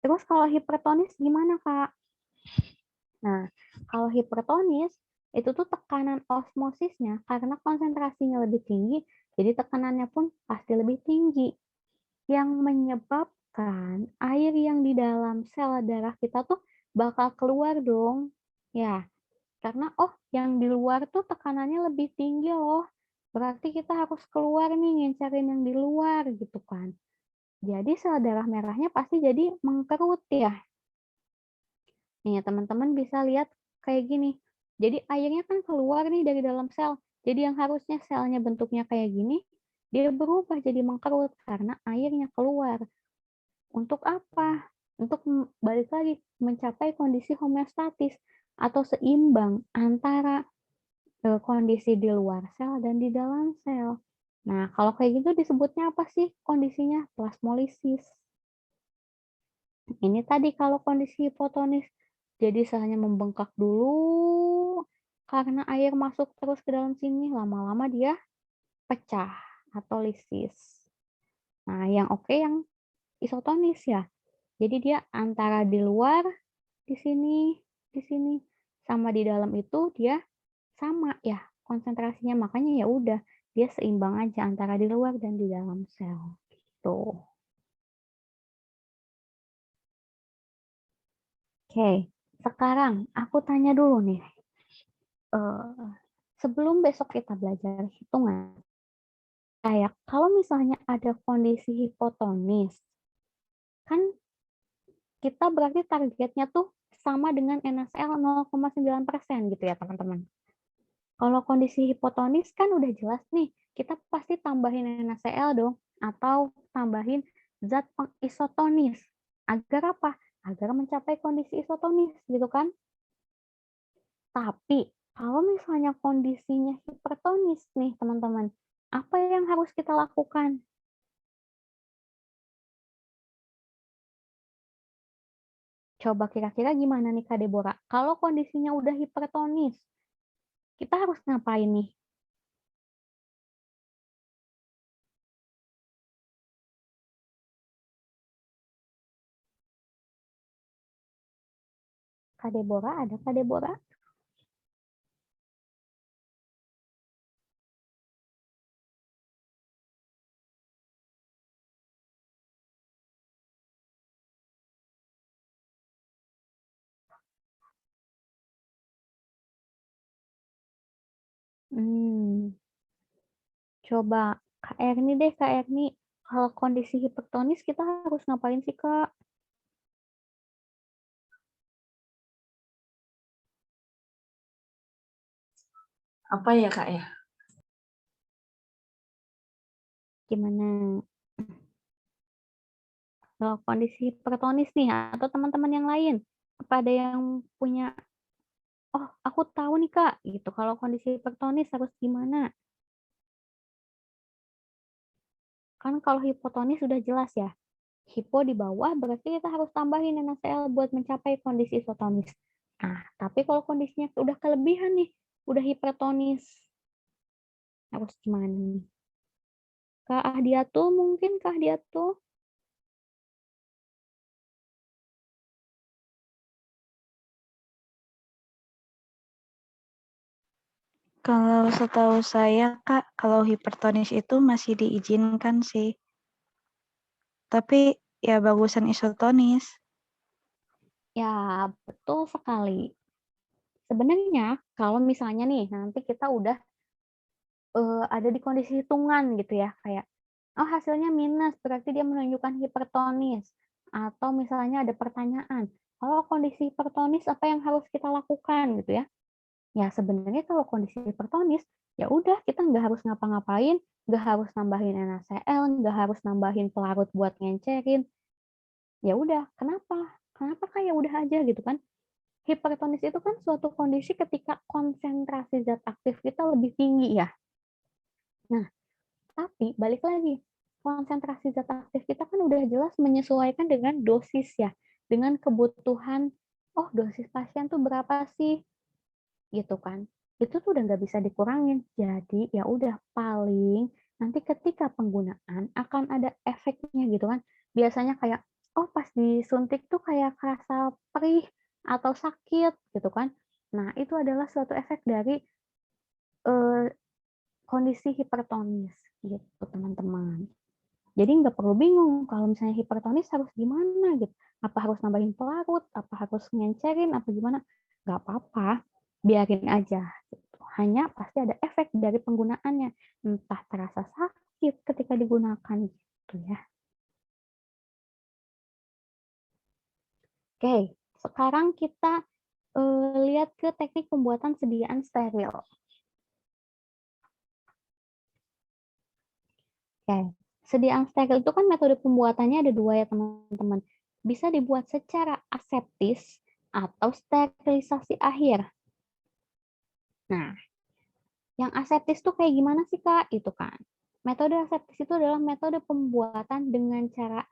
S3: Terus kalau hipertonis gimana, Kak? Nah, kalau hipertonis, itu tuh tekanan osmosisnya karena konsentrasinya lebih tinggi, jadi tekanannya pun pasti lebih tinggi. Yang menyebabkan air yang di dalam sel darah kita tuh bakal keluar dong. Ya, karena yang di luar tuh tekanannya lebih tinggi loh. Berarti kita harus keluar nih ngincarin yang di luar gitu kan. Jadi sel darah merahnya pasti jadi mengkerut ya. Nih, teman-teman bisa lihat kayak gini. Jadi airnya kan keluar nih dari dalam sel. Jadi yang harusnya selnya bentuknya kayak gini, dia berubah jadi mengkerut karena airnya keluar. Untuk apa? Untuk balik lagi mencapai kondisi homeostatis atau seimbang antara kondisi di luar sel dan di dalam sel. Nah, kalau kayak gitu disebutnya apa sih kondisinya? Plasmolisis. Ini tadi kalau kondisi hipotonis. Jadi selnya membengkak dulu karena air masuk terus ke dalam sini, lama-lama dia pecah atau lisis. Nah, yang oke yang isotonis ya. Jadi dia antara di luar di sini sama di dalam itu dia sama ya konsentrasinya, makanya ya udah dia seimbang aja antara di luar dan di dalam sel. Gitu. Oke, sekarang aku tanya dulu nih. Sebelum besok kita belajar hitungan, kayak kalau misalnya ada kondisi hipotonis, kan kita berarti targetnya tuh sama dengan NaCl 0,9% gitu ya teman-teman. Kalau kondisi hipotonis kan udah jelas nih, kita pasti tambahin NaCl dong, atau tambahin zat pengisotonis. Agar apa? Agar mencapai kondisi isotonis gitu kan. Tapi kalau misalnya kondisinya hipertonis nih teman-teman, apa yang harus kita lakukan? Coba kira-kira gimana nih Kak Deborah? Kalau kondisinya udah hipertonis, kita harus ngapain nih? Kak Deborah, ada Kak Deborah? Coba Kak Erni deh, Kak Erni. Kalau kondisi hipertonis kita harus ngapain sih, Kak?
S2: Apa ya Kak ya?
S3: Gimana? Kalau kondisi hipertonis nih, atau teman-teman yang lain, kepada yang punya, oh aku tahu nih Kak, gitu. Kalau kondisi hipertonis harus gimana? Kan kalau hipotonis sudah jelas ya. Hipo di bawah berarti kita harus tambahin NaCl buat mencapai kondisi isotonis. Nah, tapi kalau kondisinya udah kelebihan nih, udah hipertonis, harus gimana nih? Kak Ahdiatul mungkin, Kak Ahdiatul?
S5: Kalau setahu saya, Kak, kalau hipertonis itu masih diizinkan sih. Tapi ya bagusan isotonis.
S3: Ya, betul sekali. Sebenarnya kalau misalnya nih, nanti kita udah ada di kondisi hitungan gitu ya, kayak, oh hasilnya minus, berarti dia menunjukkan hipertonis. Atau misalnya ada pertanyaan, kalau kondisi hipertonis apa yang harus kita lakukan gitu ya. Ya sebenarnya kalau kondisi hipertonis, ya udah kita nggak harus ngapa-ngapain, nggak harus nambahin NaCl, nggak harus nambahin pelarut buat ngencerin. Ya udah, kenapa? Kenapa kayak udah aja gitu kan? Hipertonis itu kan suatu kondisi ketika konsentrasi zat aktif kita lebih tinggi ya. Nah, tapi balik lagi, konsentrasi zat aktif kita kan udah jelas menyesuaikan dengan dosis ya, dengan kebutuhan, oh dosis pasien tuh berapa sih? Gitu kan. Itu tuh udah nggak bisa dikurangin. Jadi ya udah paling nanti ketika penggunaan akan ada efeknya gitu kan. Biasanya kayak oh pas disuntik tuh kayak kerasa perih atau sakit gitu kan. Nah, itu adalah suatu efek dari eh, kondisi hipertonis gitu teman-teman. Jadi nggak perlu bingung kalau misalnya hipertonis harus gimana gitu. Apa harus nambahin pelarut, apa harus ngencerin, apa gimana. Nggak apa-apa, biarin aja. Gitu. Hanya pasti ada efek dari penggunaannya. Entah terasa sakit ketika digunakan gitu ya. Oke, sekarang kita lihat ke teknik pembuatan sediaan steril. Oke, sediaan steril itu kan metode pembuatannya ada dua ya teman-teman. Bisa dibuat secara aseptis atau sterilisasi akhir. Nah, yang aseptis tuh kayak gimana sih Kak? Itu kan. Metode aseptis itu adalah metode pembuatan dengan cara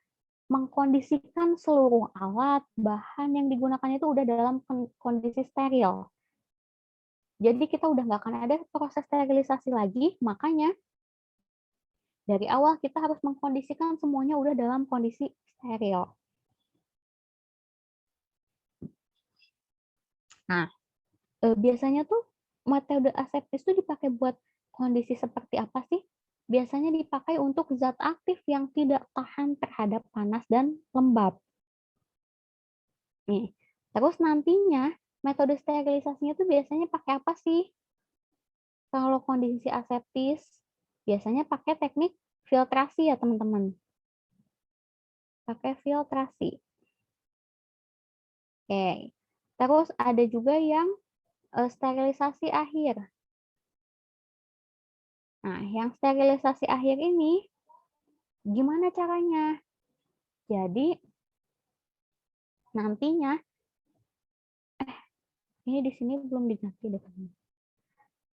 S3: mengkondisikan seluruh alat, bahan yang digunakan itu udah dalam kondisi steril. Jadi kita udah nggak akan ada proses sterilisasi lagi, makanya dari awal kita harus mengkondisikan semuanya udah dalam kondisi steril. Nah, biasanya tuh metode aseptis tuh dipakai buat kondisi seperti apa sih? Biasanya dipakai untuk zat aktif yang tidak tahan terhadap panas dan lembab. Nih, terus nantinya metode sterilisasinya tuh biasanya pakai apa sih? Kalau kondisi aseptis, biasanya pakai teknik filtrasi ya teman-teman. Pakai filtrasi. Oke. Terus ada juga yang sterilisasi akhir. Nah, yang sterilisasi akhir ini gimana caranya? Jadi nantinya ini di sini belum diganti deh.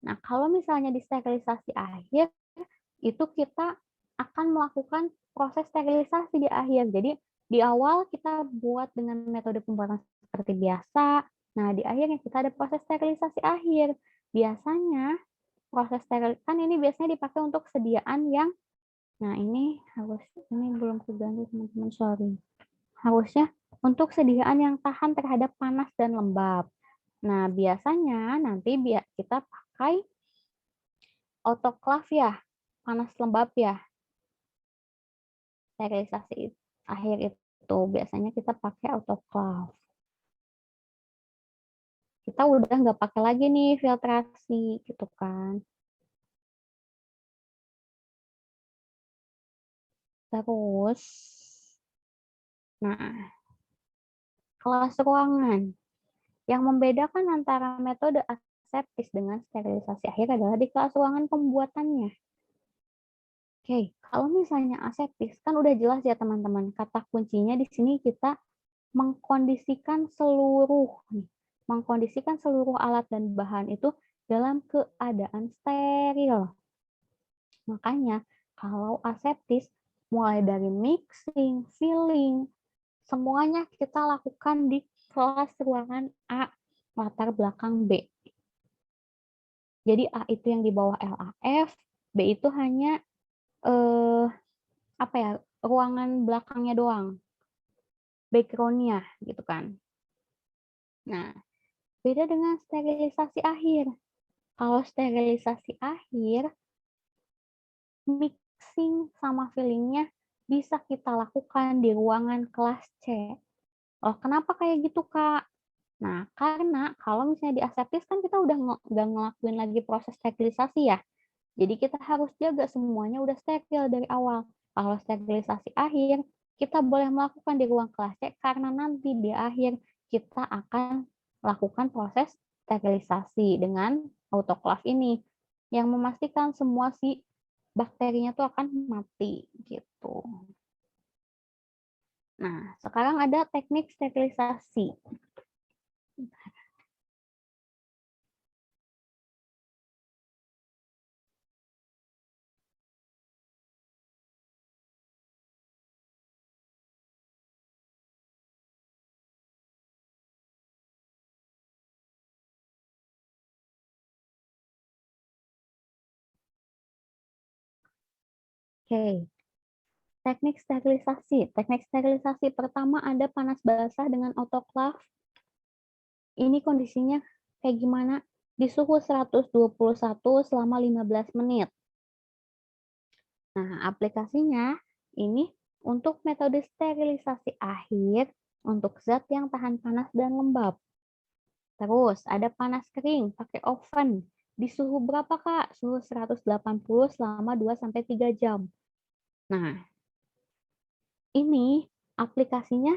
S3: Nah, kalau misalnya di sterilisasi akhir itu kita akan melakukan proses sterilisasi di akhir. Jadi di awal kita buat dengan metode pembuatan seperti biasa. Nah, di akhirnya kita ada proses sterilisasi akhir. Biasanya proses steril kan ini biasanya dipakai untuk sediaan yang ini belum keganti teman-teman, sorry. Harusnya untuk sediaan yang tahan terhadap panas dan lembab. Nah, biasanya nanti kita pakai autoclave ya, panas lembab ya. Sterilisasi akhir itu biasanya kita pakai autoclave. Kita udah nggak pakai lagi nih filtrasi gitu kan. Terus, nah, kelas ruangan. Yang membedakan antara metode aseptis dengan sterilisasi akhir adalah di kelas ruangan pembuatannya. Oke, kalau misalnya aseptis, kan udah jelas ya teman-teman. Kata kuncinya di sini kita mengkondisikan seluruh alat dan bahan itu dalam keadaan steril. Makanya kalau aseptis, mulai dari mixing, filling, semuanya kita lakukan di kelas ruangan A, latar belakang B. Jadi A itu yang di bawah LAF, B itu hanya ruangan belakangnya doang, background-nya gitu kan. Nah, beda dengan sterilisasi akhir. Kalau sterilisasi akhir, mixing sama fillingnya bisa kita lakukan di ruangan kelas C. Oh, kenapa kayak gitu, Kak? Nah, karena kalau misalnya di aseptis kan kita udah nggak ngelakuin lagi proses sterilisasi ya. Jadi kita harus jaga semuanya udah steril dari awal. Kalau sterilisasi akhir, kita boleh melakukan di ruang kelas C karena nanti di akhir kita akan lakukan proses sterilisasi dengan autoclave ini yang memastikan semua si bakterinya tuh akan mati gitu. Nah, sekarang ada teknik sterilisasi. Oke. Teknik sterilisasi. Teknik sterilisasi pertama ada panas basah dengan autoclave. Ini kondisinya kayak gimana? Di suhu 121 selama 15 menit. Nah, aplikasinya ini untuk metode sterilisasi akhir untuk zat yang tahan panas dan lembab. Terus ada panas kering pakai oven. Di suhu berapa, Kak? Suhu 180 selama 2-3 jam. Nah, ini aplikasinya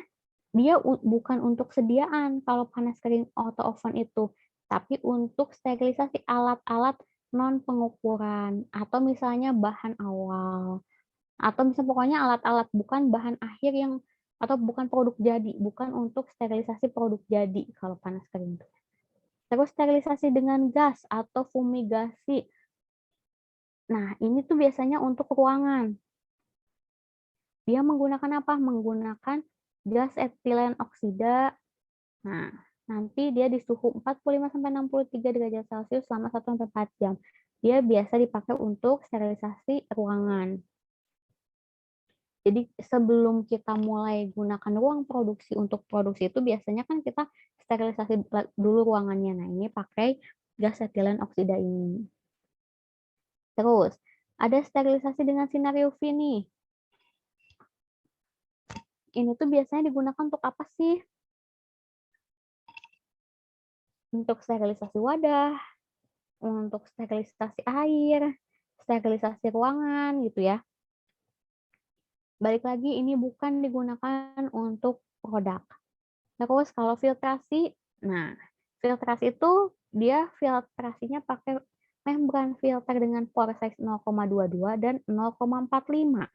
S3: dia bukan untuk sediaan kalau panas kering auto oven itu, tapi untuk sterilisasi alat-alat non pengukuran atau misalnya bahan awal atau misalnya pokoknya alat-alat bukan bahan akhir yang atau bukan produk jadi, bukan untuk sterilisasi produk jadi kalau panas kering. Terus sterilisasi dengan gas atau fumigasi. Nah, ini tuh biasanya untuk ruangan. Dia menggunakan apa? Menggunakan gas etilen oksida. Nah, nanti dia di suhu 45-63 derajat Celcius selama 1-4 jam. Dia biasa dipakai untuk sterilisasi ruangan. Jadi sebelum kita mulai gunakan ruang produksi untuk produksi itu biasanya kan kita sterilisasi dulu ruangannya. Nah, ini pakai gas etilen oksida ini. Terus, ada sterilisasi dengan sinar UV nih. Ini tuh biasanya digunakan untuk apa sih? Untuk sterilisasi wadah, untuk sterilisasi air, sterilisasi ruangan gitu ya. Balik lagi ini bukan digunakan untuk produk. Terus kalau filtrasi, nah filtrasi itu dia filtrasinya pakai membran filter dengan pore size 0,22 dan 0,45.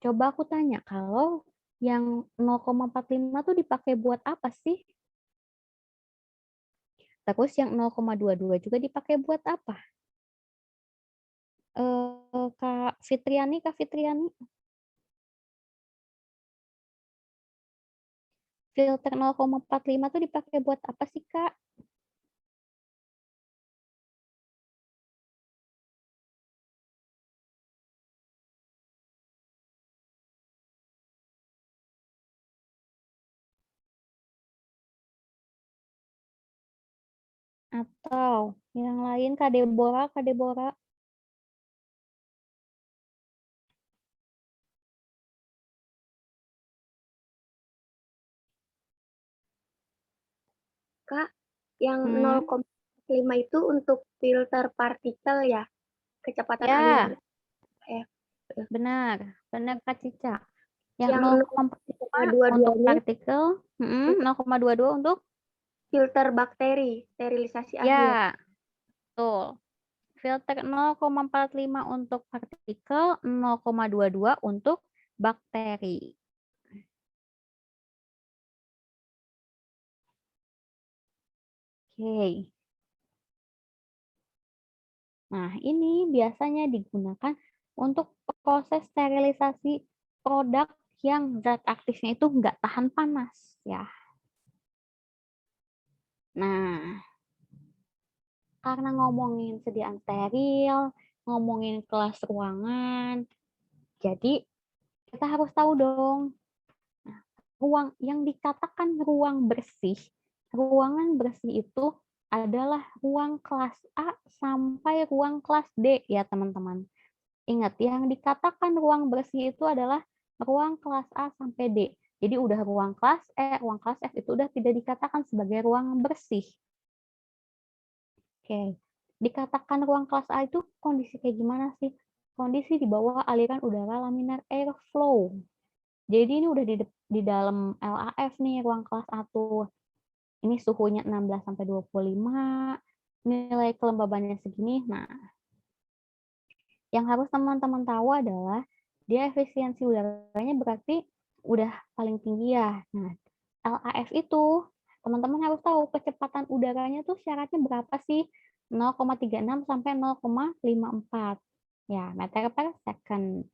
S3: Coba aku tanya, kalau yang 0,45 tuh dipakai buat apa sih? Terus yang 0,22 juga dipakai buat apa? Kak Fitriani. Filter 0,45 tuh dipakai buat apa sih, Kak? Atau yang lain, Kak Deborah?
S8: Kak, yang 0,5 itu untuk filter partikel ya, kecepatan
S3: Ya.
S8: angin.
S3: Benar, benar Kak Cica. Yang
S8: Yang
S3: 0,4 untuk
S8: 0,22
S3: partikel, 0,22 untuk
S8: filter bakteri, sterilisasi akhir.
S3: ya, betul. Filter 0,45 untuk partikel, 0,22 untuk bakteri. Oke. Nah, ini biasanya digunakan untuk proses sterilisasi produk yang zat aktifnya itu nggak tahan panas, ya. Nah, karena ngomongin sediaan steril, ngomongin kelas ruangan, jadi kita harus tahu dong, ruang yang dikatakan ruang bersih, ruangan bersih itu adalah ruang kelas A sampai ruang kelas D ya teman-teman. Ingat, yang dikatakan ruang bersih itu adalah ruang kelas A sampai D. Jadi udah ruang kelas E, ruang kelas F itu udah tidak dikatakan sebagai ruang bersih. Oke, dikatakan ruang kelas A itu kondisi kayak gimana sih? Kondisi di bawah aliran udara laminar airflow. Jadi ini udah di dalam LAF nih ruang kelas A tuh. Ini suhunya 16 sampai 25, nilai kelembabannya segini. Nah, yang harus teman-teman tahu adalah dia efisiensi udaranya berarti udah paling tinggi ya. Nah, LAF itu teman-teman harus tahu kecepatan udaranya tuh syaratnya berapa sih? 0,36 sampai 0,54 ya meter per second.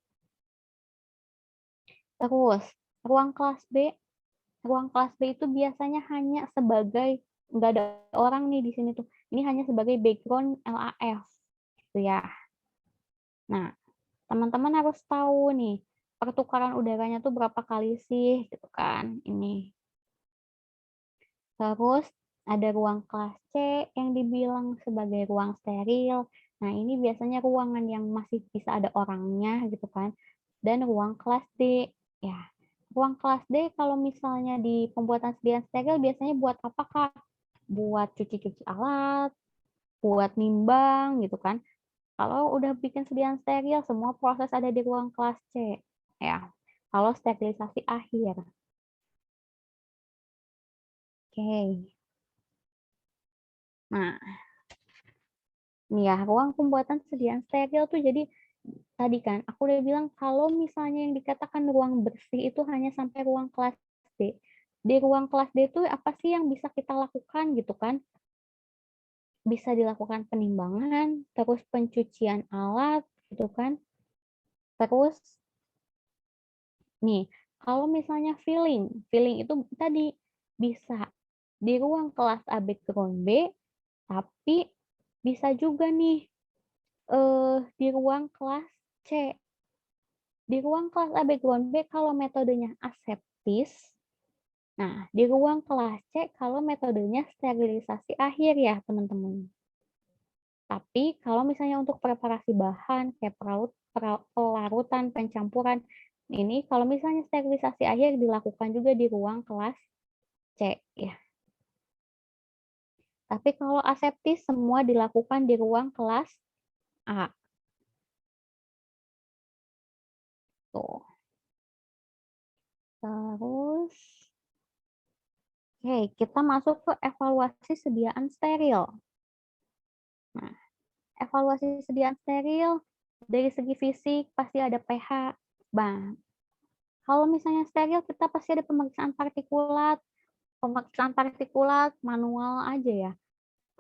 S3: Terus ruang kelas B itu biasanya hanya sebagai nggak ada orang nih di sini tuh. Ini hanya sebagai background LAF gitu ya. Nah, teman-teman harus tahu nih pertukaran udaranya tuh berapa kali sih gitu kan ini. Terus ada ruang kelas C yang dibilang sebagai ruang steril. Nah, ini biasanya ruangan yang masih bisa ada orangnya gitu kan. Dan ruang kelas D ya. Ruang kelas D kalau misalnya di pembuatan sediaan steril biasanya buat apa Kak? Buat cuci-cuci alat, buat nimbang gitu kan. Kalau udah bikin sediaan steril, semua proses ada di ruang kelas C. Ya, kalau sterilisasi akhir. Oke. Nah, nih ya, ruang pembuatan sediaan steril tuh jadi tadi kan aku udah bilang kalau misalnya yang dikatakan ruang bersih itu hanya sampai ruang kelas D. Di ruang kelas D itu apa sih yang bisa kita lakukan gitu kan? Bisa dilakukan penimbangan, terus pencucian alat gitu kan. Terus nih, kalau misalnya filling itu tadi bisa di ruang kelas A background B, tapi bisa juga nih di ruang kelas C. Di ruang kelas A background B kalau metodenya aseptis, nah di ruang kelas C kalau metodenya sterilisasi akhir ya teman-teman. Tapi kalau misalnya untuk preparasi bahan kayak pelarutan, pencampuran, ini kalau misalnya sterilisasi akhir dilakukan juga di ruang kelas C ya. Tapi kalau aseptis semua dilakukan di ruang kelas A. Tuh. Terus, oke, kita masuk ke evaluasi sediaan steril. Nah, evaluasi sediaan steril dari segi fisik pasti ada pH. Bang, kalau misalnya steril kita pasti ada pemeriksaan partikulat. Pemeriksaan partikulat manual aja ya.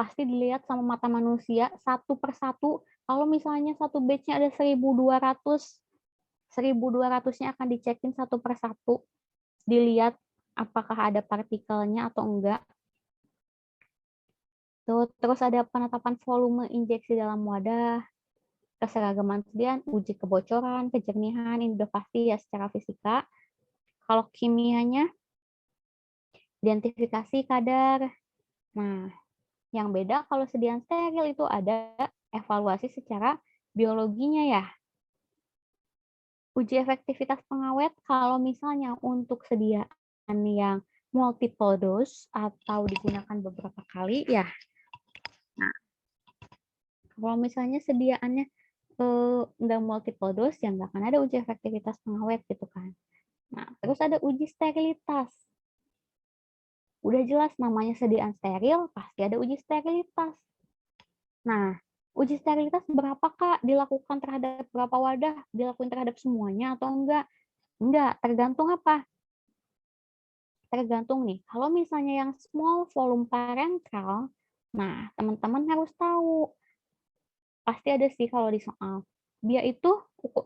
S3: Pasti dilihat sama mata manusia satu persatu. Kalau misalnya satu batch-nya ada 1.200, 1.200-nya akan dicekin satu persatu. Dilihat apakah ada partikelnya atau enggak. Tuh, terus ada penetapan volume injeksi dalam wadah, keseragaman sediaan, uji kebocoran, kejernihan, ini udah pasti ya secara fisika. Kalau kimianya, identifikasi kadar. Nah, yang beda kalau sediaan steril itu ada evaluasi secara biologinya ya. Uji efektivitas pengawet kalau misalnya untuk sediaan yang multiple dose atau digunakan beberapa kali ya. Nah, kalau misalnya sediaannya nggak multiple dose, ya nggak akan ada uji efektivitas pengawet gitu kan. Nah, terus ada uji sterilitas. Udah jelas namanya sediaan steril, pasti ada uji sterilitas. Nah, uji sterilitas berapa Kak? Dilakukan terhadap berapa wadah? Dilakukan terhadap semuanya atau enggak? Enggak, tergantung apa? Tergantung nih, kalau misalnya yang small volume parenteral, nah teman-teman harus tahu, pasti ada sih kalau di soal. Dia itu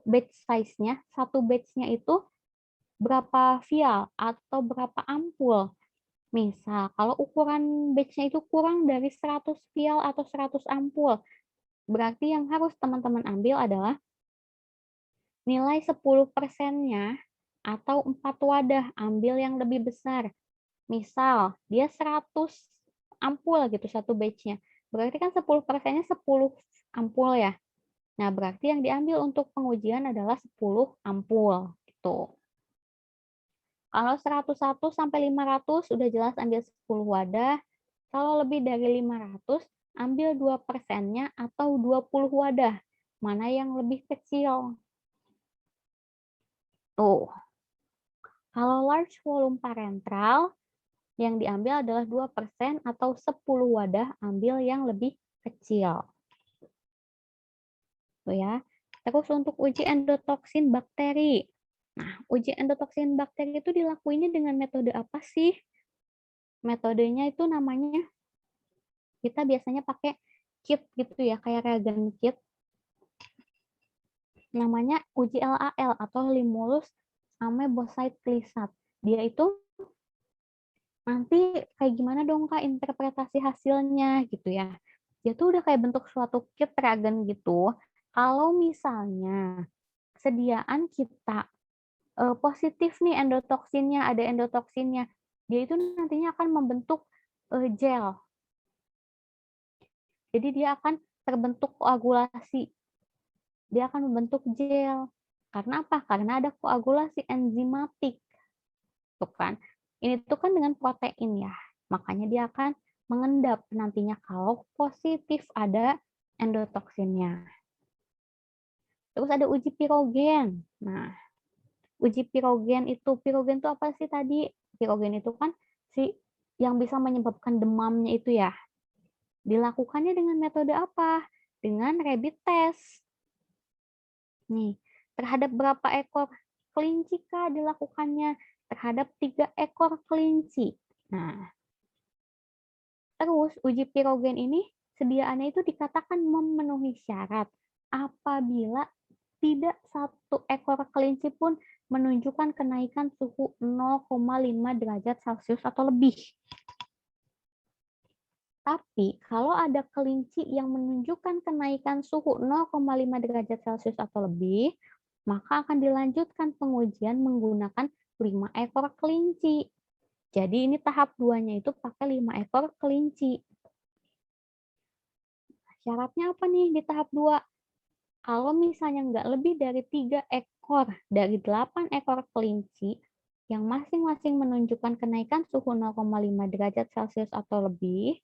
S3: batch size-nya, satu batch-nya itu berapa vial atau berapa ampul. Misal, kalau ukuran batch-nya itu kurang dari 100 vial atau 100 ampul, berarti yang harus teman-teman ambil adalah nilai 10%-nya atau 4 wadah, ambil yang lebih besar. Misal, dia 100 ampul gitu satu batch-nya. Berarti kan 10%-nya 10 ampul ya. Nah, berarti yang diambil untuk pengujian adalah 10 ampul gitu. Kalau 101 sampai 500 sudah jelas ambil 10 wadah. Kalau lebih dari 500, ambil 2%-nya atau 20 wadah. Mana yang lebih kecil? Tuh. Kalau large volume parenteral, yang diambil adalah 2% atau 10 wadah, ambil yang lebih kecil. Tuh ya. Terus untuk uji endotoksin bakteri. Nah, uji endotoksin bakteri itu dilakuinnya dengan metode apa sih? Metodenya itu namanya, kita biasanya pakai kit gitu ya, kayak reagen kit. Namanya uji LAL atau Limulus amebocyte clisat. Dia itu nanti kayak gimana dong Kak interpretasi hasilnya gitu ya. Dia tuh udah kayak bentuk suatu kit reagen gitu. Kalau misalnya sediaan kita positif nih endotoksinnya, ada endotoksinnya, dia itu nantinya akan membentuk gel. Jadi dia akan terbentuk koagulasi. Dia akan membentuk gel. Karena apa? Karena ada koagulasi enzimatik. Tuh kan. Ini tuh kan dengan protein ya. Makanya dia akan mengendap nantinya kalau positif ada endotoksinnya. Terus ada uji pirogen. Nah, uji pirogen itu apa sih tadi? Pirogen itu kan si yang bisa menyebabkan demamnya itu ya. Dilakukannya dengan metode apa? Dengan rabbit test. Nih, terhadap berapa ekor kelinci Kak dilakukannya? Terhadap 3 ekor kelinci. Nah, terus uji pirogen ini sediaannya itu dikatakan memenuhi syarat apabila tidak satu ekor kelinci pun menunjukkan kenaikan suhu 0,5 derajat Celcius atau lebih. Tapi kalau ada kelinci yang menunjukkan kenaikan suhu 0,5 derajat Celcius atau lebih, maka akan dilanjutkan pengujian menggunakan 5 ekor kelinci. Jadi ini tahap 2-nya itu pakai 5 ekor kelinci. Syaratnya apa nih di tahap 2? Kalau misalnya nggak lebih dari 3 ekor dari 8 ekor kelinci yang masing-masing menunjukkan kenaikan suhu 0,5 derajat Celcius atau lebih,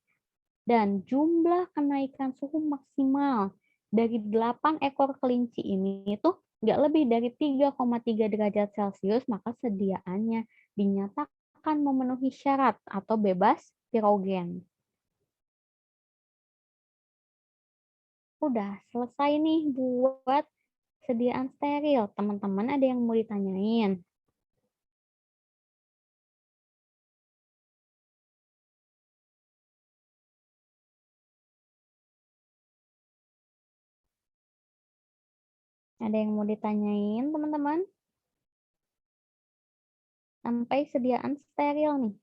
S3: dan jumlah kenaikan suhu maksimal dari 8 ekor kelinci ini itu nggak lebih dari 3,3 derajat Celcius, maka sediaannya dinyatakan memenuhi syarat atau bebas pirogen. Udah selesai nih buat sediaan steril. Teman-teman ada yang mau ditanyain? Ada yang mau ditanyain, teman-teman? Sampai sediaan steril nih.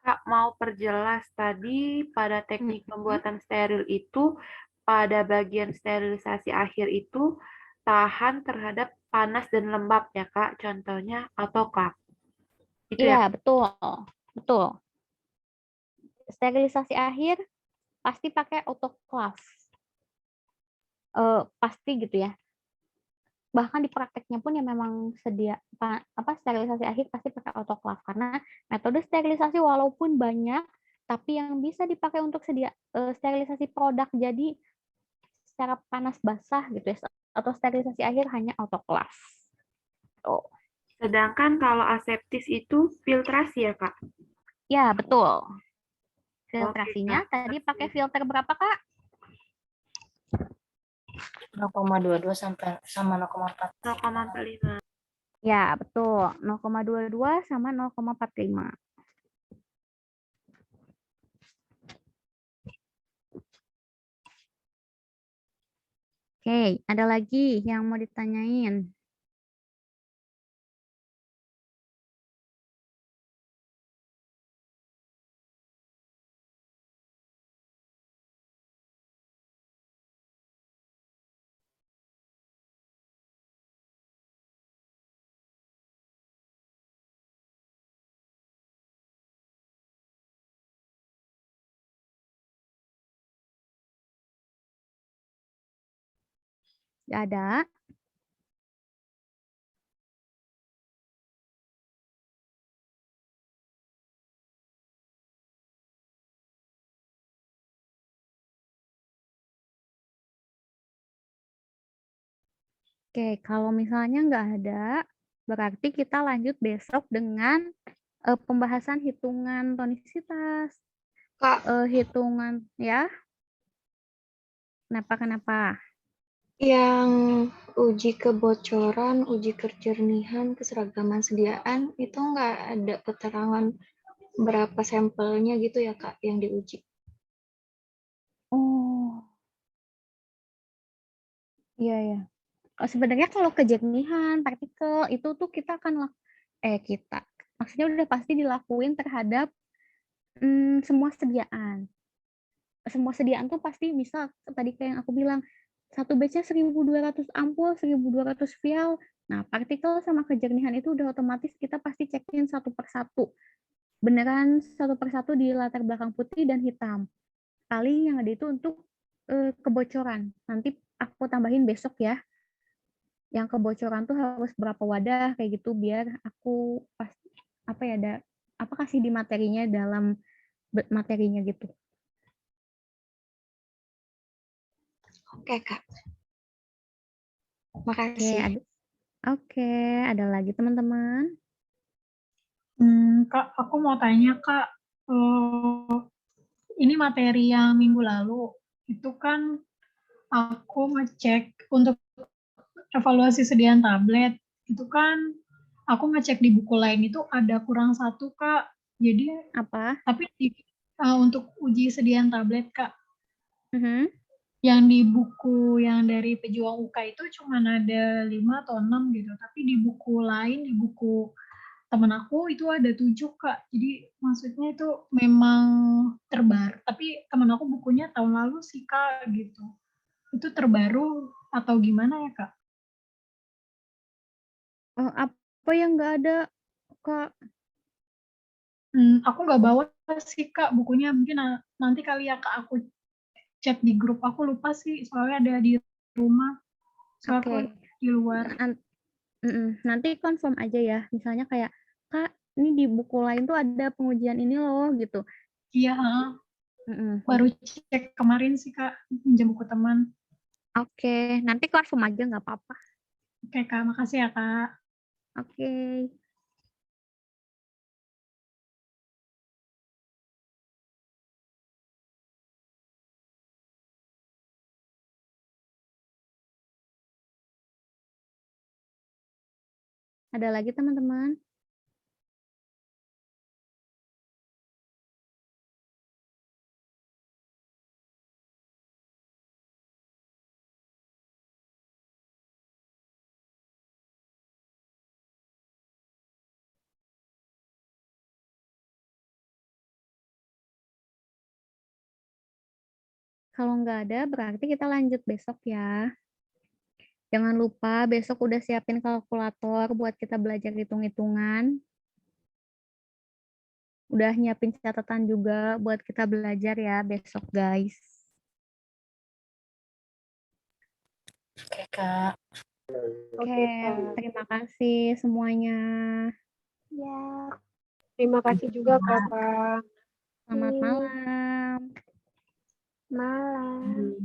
S4: Kak, mau perjelas tadi pada teknik pembuatan steril itu, pada bagian sterilisasi akhir itu tahan terhadap panas dan lembab ya Kak, contohnya autoclave. Itu ya?
S3: Iya, betul. Betul. Sterilisasi akhir pasti pakai autoclave. Pasti gitu ya. Bahkan di prakteknya pun ya memang sterilisasi akhir pasti pakai autoclave karena metode sterilisasi walaupun banyak tapi yang bisa dipakai untuk sterilisasi produk jadi secara panas basah gitu ya, atau sterilisasi akhir hanya autoklav. Oh.
S4: Sedangkan kalau aseptis itu filtrasi ya, Kak?
S3: Ya, betul. Filtrasinya
S4: Kak.
S3: tadi pakai filter berapa, Kak?
S6: 0,22 sampai sama 0,4.
S4: 0,45.
S3: Ya, betul. 0,22 sama 0,45. Oke, ada lagi yang mau ditanyain? Nggak ada? Oke, kalau misalnya nggak ada, berarti kita lanjut besok dengan pembahasan hitungan tonisitas.
S8: Kak,
S3: Hitungan, ya. Kenapa?
S8: yang uji kebocoran, uji kejernihan, keseragaman sediaan, itu nggak ada keterangan berapa sampelnya gitu ya, Kak, yang diuji.
S3: Oh, iya ya. Sebenarnya kalau kejernihan partikel itu tuh kita akan maksudnya udah pasti dilakuin terhadap semua sediaan. Semua sediaan tuh pasti misal tadi kayak yang aku bilang satu batch-nya 1.200 ampul, 1.200 vial. Nah, partikel sama kejernihan itu udah otomatis kita pasti cekin satu persatu. Beneran satu persatu di latar belakang putih dan hitam. Paling yang ada itu untuk kebocoran. Nanti aku tambahin besok ya. Yang kebocoran tuh harus berapa wadah kayak gitu biar aku pas kasih di materinya dalam materinya gitu.
S8: Oke, Kak. Makasih.
S3: Oke, ada lagi teman-teman?
S9: Kak, aku mau tanya, Kak. Ini materi yang minggu lalu. Itu kan aku ngecek untuk evaluasi sediaan tablet. Itu kan aku ngecek di buku lain itu ada kurang satu, Kak. Jadi,
S3: Apa?
S9: tapi untuk uji sediaan tablet, Kak.
S3: Yang
S9: di buku yang dari pejuang UK itu cuma ada 5 atau 6 gitu. Tapi di buku lain, di buku temen aku itu ada 7, Kak. Jadi maksudnya itu memang terbaru. Tapi temen aku bukunya tahun lalu sih, Kak, gitu. Itu terbaru atau gimana ya, Kak?
S3: Apa yang nggak ada, Kak?
S9: Aku nggak bawa sih, Kak, bukunya. Mungkin nanti kali ya, Kak, aku chat di grup. Aku lupa sih, soalnya ada di rumah. Soalnya aku di luar.
S3: Nanti confirm aja ya. Misalnya kayak, Kak, ini di buku lain tuh ada pengujian ini loh, gitu.
S9: Iya, baru cek kemarin sih, Kak, pinjam buku teman.
S3: Oke, nanti confirm aja nggak apa-apa.
S9: Oke, Kak, makasih ya, Kak.
S3: Oke. Ada lagi teman-teman? Kalau nggak ada, berarti kita lanjut besok ya. Jangan lupa besok udah siapin kalkulator buat kita belajar hitung-hitungan. Udah nyiapin catatan juga buat kita belajar ya besok, guys.
S6: Oke, Kak.
S3: Oke, terima kasih semuanya.
S8: Ya, terima kasih juga, Kakak.
S3: Selamat malam.
S8: Malam.